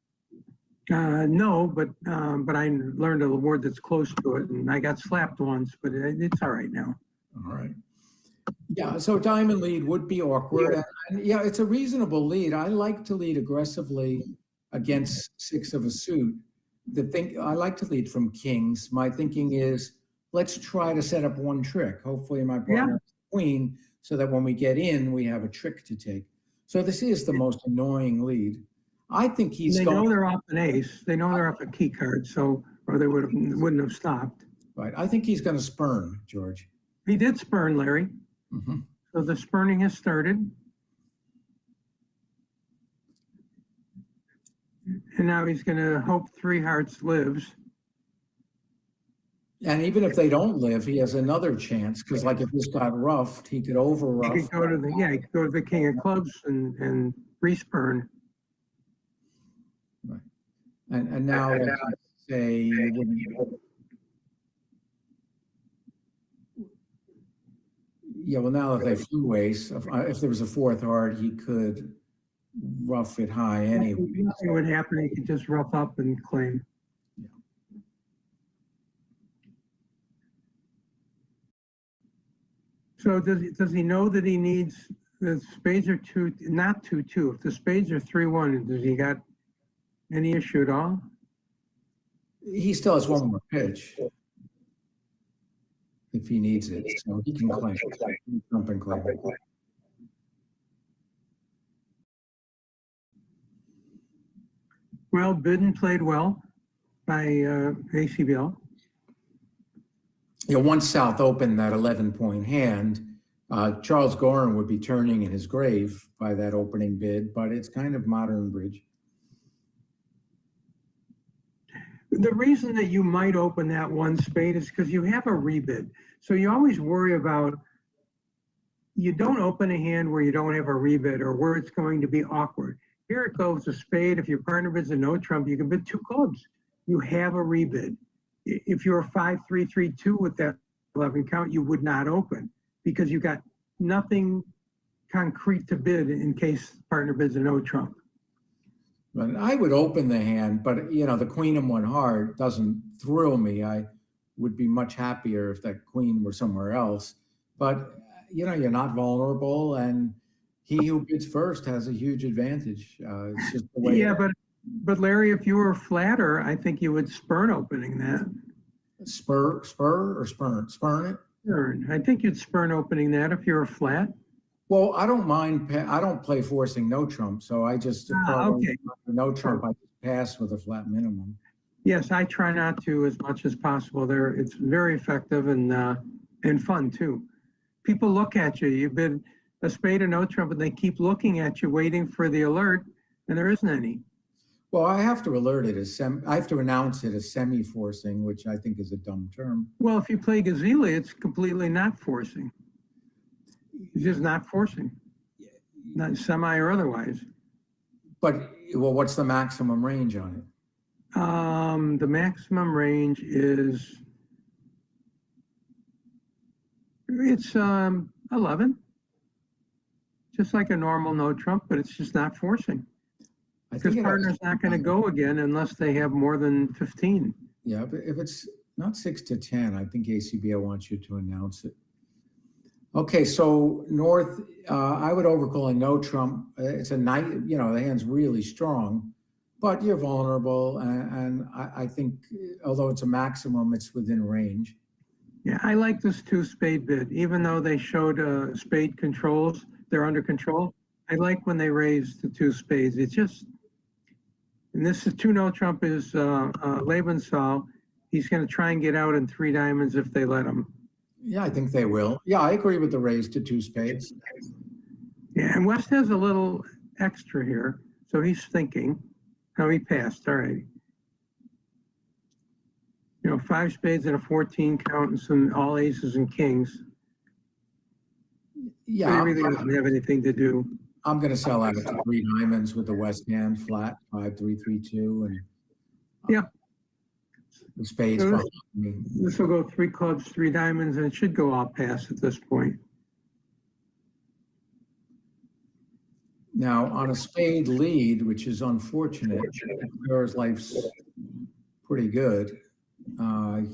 No, but I learned a word that's close to it, and I got slapped once, but it's all right now. All right. Yeah, so diamond lead would be awkward. And yeah, it's a reasonable lead. I like to lead aggressively against 6 of a suit. I like to lead from kings. My thinking is, let's try to set up one trick. Hopefully my partner has the queen, so that when we get in, we have a trick to take. So this is the most annoying lead. I think he's They know they're off an ace. They know they're off a key card, or they wouldn't have stopped. Right. I think he's going to spurn, George. He did spurn, Larry. Mm-hmm. So the spurning has started. And now he's going to hope 3 hearts lives. And even if they don't live, he has another chance, because like if this got roughed, he could over rough. He could go to the king of clubs and respurn. Right. And now let's say now that they flew ace, if there was a 4th heart, he could rough it high anyway. Nothing would happen. He could just rough up and claim. Yeah. So does he know that he needs the spades are 2, not 2-2? If the spades are 3-1, does he got any issue at all? He still has one more pitch if he needs it, so he can claim. Jump and claim. Well, Bidden played well by ACBL. Yeah, once South opened that 11-point hand, Charles Gorin would be turning in his grave by that opening bid, but it's kind of modern bridge. The reason that you might open that one spade is because you have a rebid. So you always worry about, you don't open a hand where you don't have a rebid or where it's going to be awkward. Here it goes, a spade. If your partner bids a no trump, you can bid 2 clubs. You have a rebid. If you're 5-3-3-2 with that 11 count, you would not open because you got nothing concrete to bid in case partner bids a no trump. But I would open the hand, but the queen in 1 heart doesn't thrill me. I would be much happier if that queen were somewhere else. But you're not vulnerable, and he who bids first has a huge advantage. It's just the way. Yeah, but Larry, if you were flatter, I think you would spurn opening that. Spur or spurn? Spurn it? Spurn. I think you'd spurn opening that if you were flat. Well, I don't mind. I don't play forcing no trump, so I just okay. No trump. I just pass with a flat minimum. Yes, I try not to as much as possible. It's very effective and fun too. people look at you. You've been a spade or no trump, and they keep looking at you, waiting for the alert, and there isn't any. Well, I have to alert it as I have to announce it as semi-forcing, which I think is a dumb term. Well, if you play Gazili, it's completely not forcing. It's just not forcing, not semi or otherwise. But, well, what's the maximum range on it? The maximum range is, it's 11. Just like a normal no trump, but it's just not forcing. I Because think partner's not going to go again unless they have more than 15. Yeah, but if it's not 6 to 10, I think ACBL wants you to announce it. Okay, so North, I would overcall a no trump. It's a night, you know, the hand's really strong, but you're vulnerable. And I think, although it's a maximum, it's within range. Yeah, I like this 2-spade bid, even though they showed spade controls, they're under control. I like when they raise the 2 spades. It's just, and this is 2 no trump is Lebensal. He's going to try and get out in 3 diamonds if they let him. Yeah, I think they will. Yeah, I agree with the raise to 2 spades. Yeah, and West has a little extra here, so he's thinking. Oh, he passed. All right. You know, 5 spades and a 14 count and some all aces and kings. Yeah, He really doesn't have anything to do. I'm going to sell out of 3 diamonds with the West hand flat, 5, 3, 3, 2, and Yeah. The spades So behind me. This will go 3 clubs, 3 diamonds, and it should go all pass at this point. Now, on a spade lead, which is unfortunate, Clara's life's pretty good. I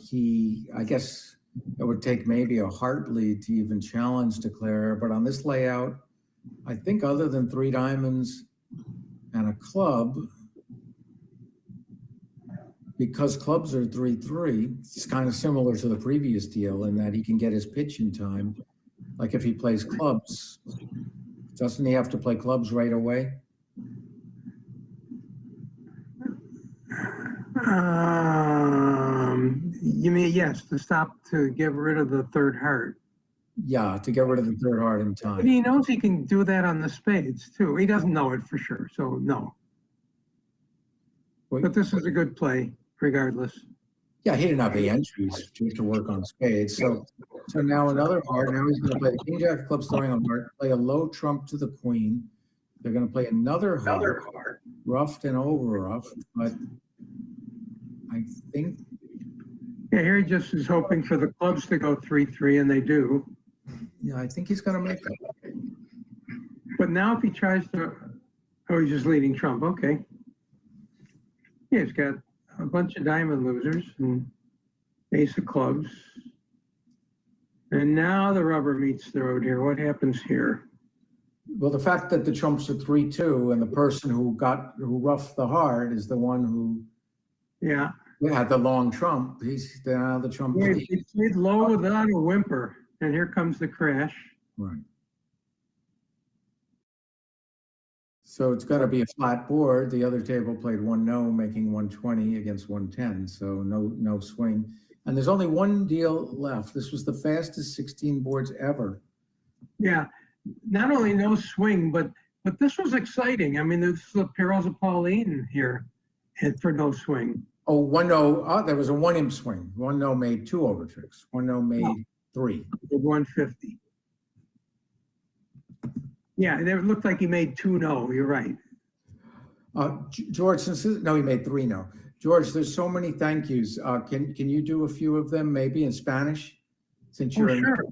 guess it would take maybe a heart lead to even challenge Declare, but on this layout, I think other than 3 diamonds and a club, because clubs are 3-3, it's kind of similar to the previous deal in that he can get his pitch in time. Like if he plays clubs, doesn't he have to play clubs right away? You mean, yes, to stop, to get rid of the 3rd heart. Yeah, to get rid of the 3rd heart in But time. he knows he can do that on the spades too. He doesn't know it for sure, so no. Wait, But this is a good play regardless. yeah, he didn't have the entries to work on spades. So now another heart. Now he's going to play the king jack of clubs throwing a heart, play a low trump to the queen. They're going to play another heart, roughed and over roughed. But I think, Yeah, here he just is hoping for the clubs to go 3-3, and they do. yeah, I think he's going to make it. But now if he tries to, oh, he's just leading trump, okay. Yeah, he's got a bunch of diamond losers and ace of clubs. And now the rubber meets the road here. What happens here? Well, the fact that the trumps are 3-2 and the person who roughed the heart is the one who Yeah. had the long trump. He's now the trump. Yeah, he played low without a whimper, and here comes the crash. Right. So it's got to be a flat board. The other table played 1-no, making 120 against 110. So no swing. And there's only one deal left. This was the fastest 16 boards ever. Yeah, not only no swing, but this was exciting. I mean, this is the Perils of Pauline here, and for no swing. Oh, 1-no. Oh, there was a 1-imp swing. 1-no made 2 overtricks. 1-no made 3. 150. Yeah, it looked like he made 2 no. You're right. George, no, he made 3 no. George, there's so many thank yous. Can you do a few of them, maybe in Spanish, since you're sure.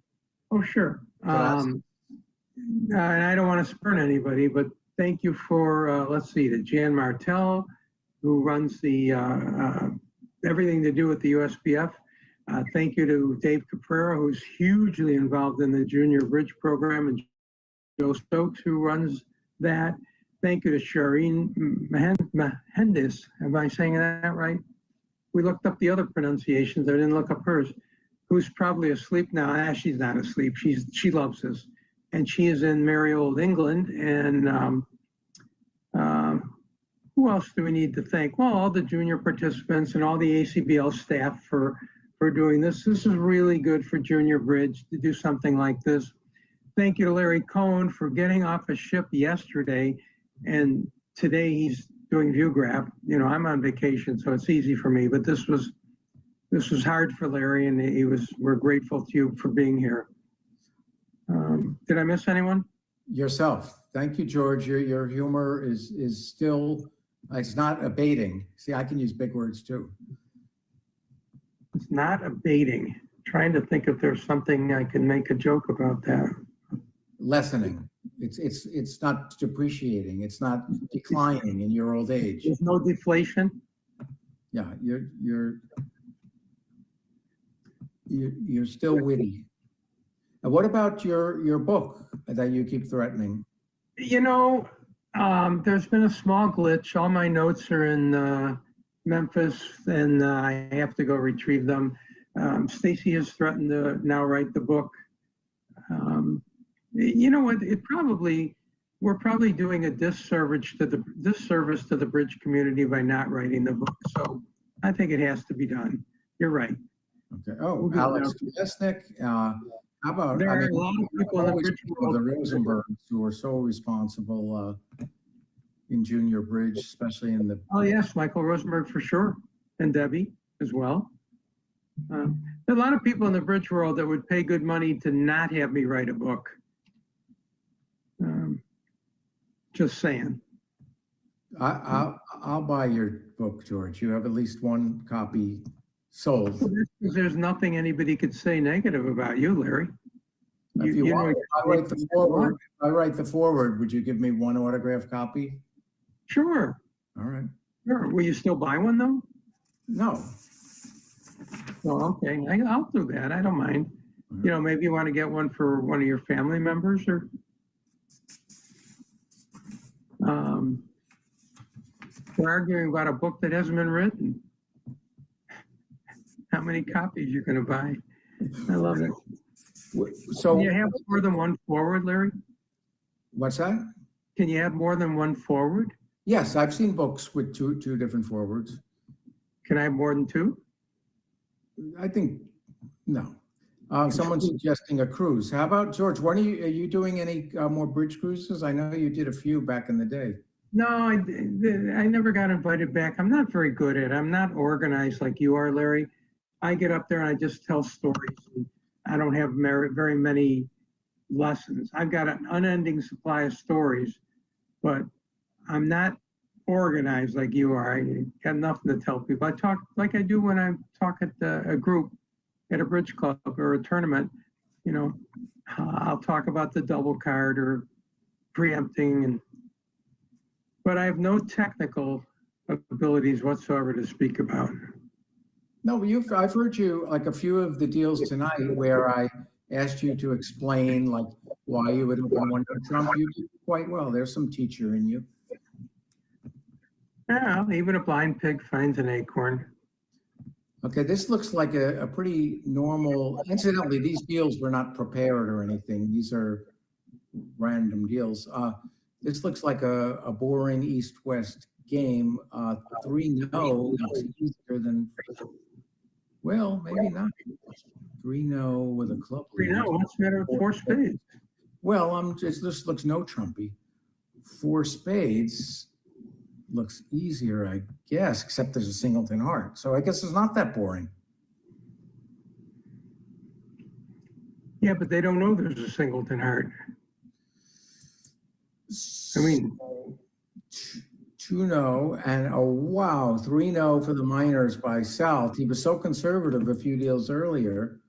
Oh, sure. And I don't want to spurn anybody, but thank you for, let's see, to Jan Martel, who runs the everything to do with the USBF. Thank you to Dave Caprera, who's hugely involved in the junior bridge program, and Joe Stokes, who runs that. Thank you to Shireen Mahendis. Am I saying that right? We looked up the other pronunciations. I didn't look up hers. Who's probably asleep now. She's not asleep. She loves this. And she is in merry old England. And who else do we need to thank? Well, all the junior participants and all the ACBL staff for for doing this. This is really good for Junior Bridge to do something like this. Thank you to Larry Cohen for getting off a ship yesterday, and today he's doing ViewGraph. You know, I'm on vacation, so it's easy for me, but this was hard for Larry, and we're grateful to you for being here. Did I miss anyone? Yourself. Thank you, George. Your humor is still, it's not abating. See, I can use big words too. It's not abating. Trying to think if there's something I can make a joke about that. Lessening. It's not depreciating. It's not declining in your old age. There's no deflation. Yeah, you're still witty. And what about your book that you keep threatening? You know, there's been a small glitch. All my notes are in Memphis, and I have to go retrieve them. Stacy has threatened to now write the book. You know what? We're probably doing a disservice to the Bridge community by not writing the book. So I think it has to be done. You're right. Okay. Oh, Alex Lesnick. How about, There are a lot of people in the Bridge world. The Rosenbergs who are so responsible in Junior Bridge, especially in the. Oh yes, Michael Rosenberg for sure, and Debbie as well. There are a lot of people in the Bridge world that would pay good money to not have me write a book. Just saying. I'll buy your book, George. You have at least one copy sold. There's nothing anybody could say negative about you, Larry. If you want, I write the foreword. If I write the foreword, would you give me one autographed copy? Sure. All right. Sure. Will you still buy one though? No. Well, okay. I'll do that. I don't mind. You know, maybe you want to get one for one of your family members, or we're arguing about a book that hasn't been written. How many copies you're going to buy? I love it. So can you have more than one forward, Larry? What's that? Can you have more than one forward? Yes, I've seen books with two different forwards. Can I have more than two? I think no. Someone's suggesting a cruise. How about George? Are you doing any more bridge cruises? I know you did a few back in the day. No, I never got invited back. I'm not very good at it. I'm not organized like you are, Larry. I get up there and I just tell stories. And I don't have very many lessons. I've got an unending supply of stories, but I'm not organized like you are. I got nothing to tell people. I talk like I do when I talk at a group at a bridge club or a tournament. You know, I'll talk about the double card or preempting, but I have no technical abilities whatsoever to speak about. No, I've heard you, like a few of the deals tonight where I asked you to explain like why you would open one for Trump. You did quite well. There's some teacher in you. Yeah, even a blind pig finds an acorn. Okay, this looks like a pretty normal, incidentally, these deals were not prepared or anything. These are random deals. This looks like a boring East-West game. 3-0 looks easier than, well, maybe not. 3-0 with a club lead. 3-0, what's the matter with 4 spades? Well, this looks no Trumpy. 4 spades looks easier, I guess, except there's a singleton heart. So I guess it's not that boring. Yeah, but they don't know there's a singleton heart. I mean, 2-0 and oh wow, 3-0 for the minors by South. He was so conservative a few deals earlier,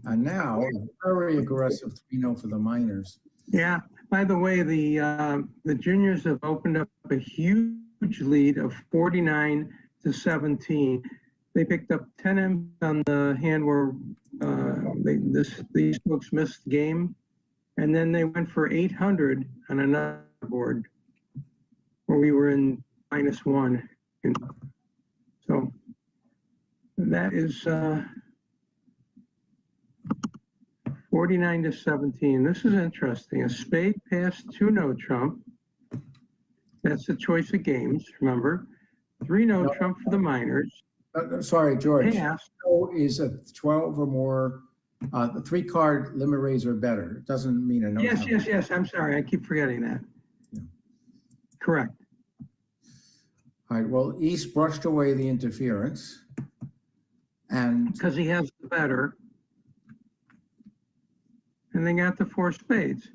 and now very aggressive 3-0 for the minors. Yeah. By the way, the juniors have opened up a huge lead of 49-17. They picked up 10 M's on the hand where these folks missed the game, and then they went for 800 on another board where we were in -1. And so that is 49-17. This is interesting. A spade passed 2-0 Trump. That's the choice of games, remember. 3-0 Trump for the minors. Sorry, George. Pass. is a 12 or more, the 3-card limit raise or better. It doesn't mean a no. Yes, count. yes, yes. I'm sorry. I keep forgetting that. Yeah. Correct. All right, well, East brushed away the interference. And Because he has the better. And they got the 4 spades.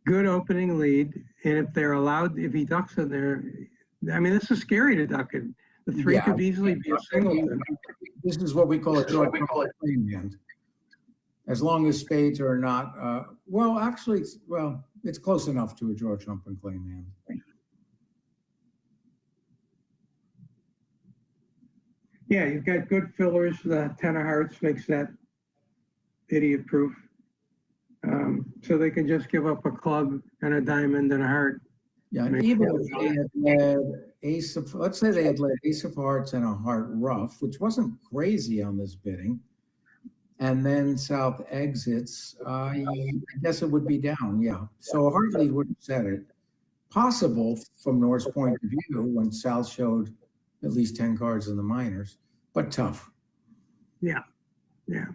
Good opening lead. And if they're allowed, if he ducks in there, I mean, this is scary to duck it. The 3 Yeah. could easily be a singleton. this is what we call a George Trump claim hand. As long as spades are not, well, actually, it's close enough to a George Trump and claim hand. Yeah, you've got good fillers. The 10 of hearts makes that idiot proof. So they can just give up a club and a diamond and a heart. Yeah, and even if they had led ace of, let's say they had led ace of hearts and a heart rough, which wasn't crazy on this bidding, and then South exits, I guess it would be down, yeah. So a heart lead would have said it. Possible from North's point of view when South showed at least 10 cards in the minors, but tough. Yeah, yeah.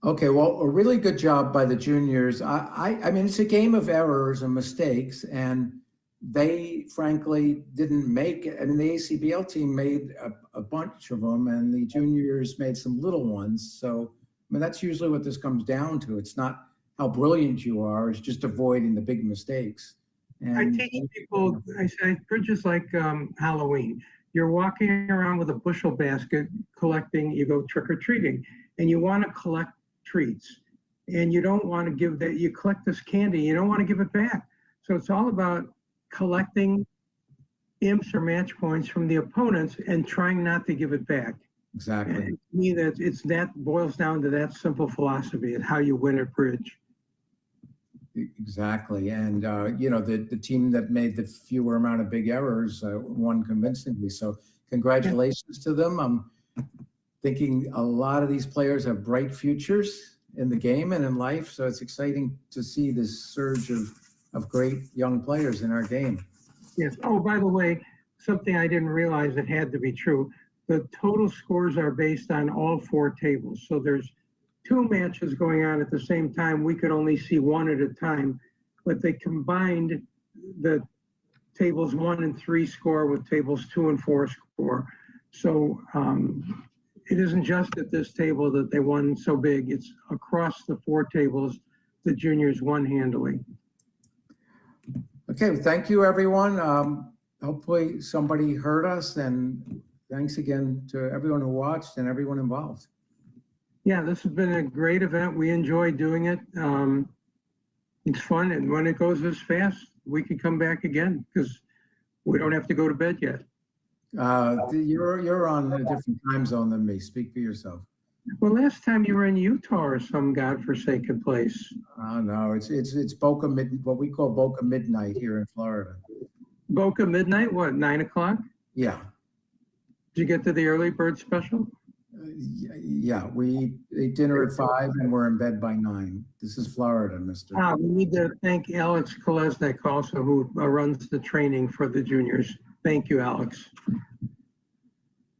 Okay, well, a really good job by the juniors. I mean, it's a game of errors and mistakes, and they frankly didn't make it. I mean, the ACBL team made a bunch of them, and the juniors made some little ones. So, I mean, that's usually what this comes down to. It's not how brilliant you are; it's just avoiding the big mistakes. And I teach people, I say, bridges like Halloween. You're walking around with a bushel basket collecting, you go trick-or-treating, and you want to collect treats. And you don't want to give that, you collect this candy, you don't want to give it back. So it's all about collecting imps or match points from the opponents and trying not to give it back. exactly. And to me, that boils down to that simple philosophy and how you win at bridge. Exactly. And, you know, the team that made the fewer amount of big errors won convincingly. So congratulations to them. I'm thinking a lot of these players have bright futures in the game and in life. So it's exciting to see this surge of great young players in our game. Yes. Oh, by the way, something I didn't realize that had to be true. The total scores are based on all 4 tables. So there's 2 matches going on at the same time. We could only see 1 at a time, but they combined the tables 1 and 3 score with tables 2 and 4 score. So it isn't just at this table that they won so big. It's across the 4 tables, the juniors won handily. Okay, thank you, everyone. Hopefully somebody heard us, and thanks again to everyone who watched and everyone involved. Yeah, this has been a great event. We enjoy doing it. It's fun, and when it goes this fast, we can come back again because we don't have to go to bed yet. You're on a different time zone than me. Speak for yourself. Well, last time you were in Utah or some godforsaken place. No, it's Boca what we call Boca midnight here in Florida. Boca midnight, what, 9 o'clock? Yeah. Did you get to the early bird special? Yeah, we ate dinner at 5 and we're in bed by 9. This is Florida, mister. We need to thank Alex Kolesnik also, who runs the training for the juniors. Thank you, Alex.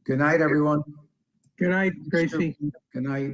Good night, everyone. Good night, Gracie. Good night.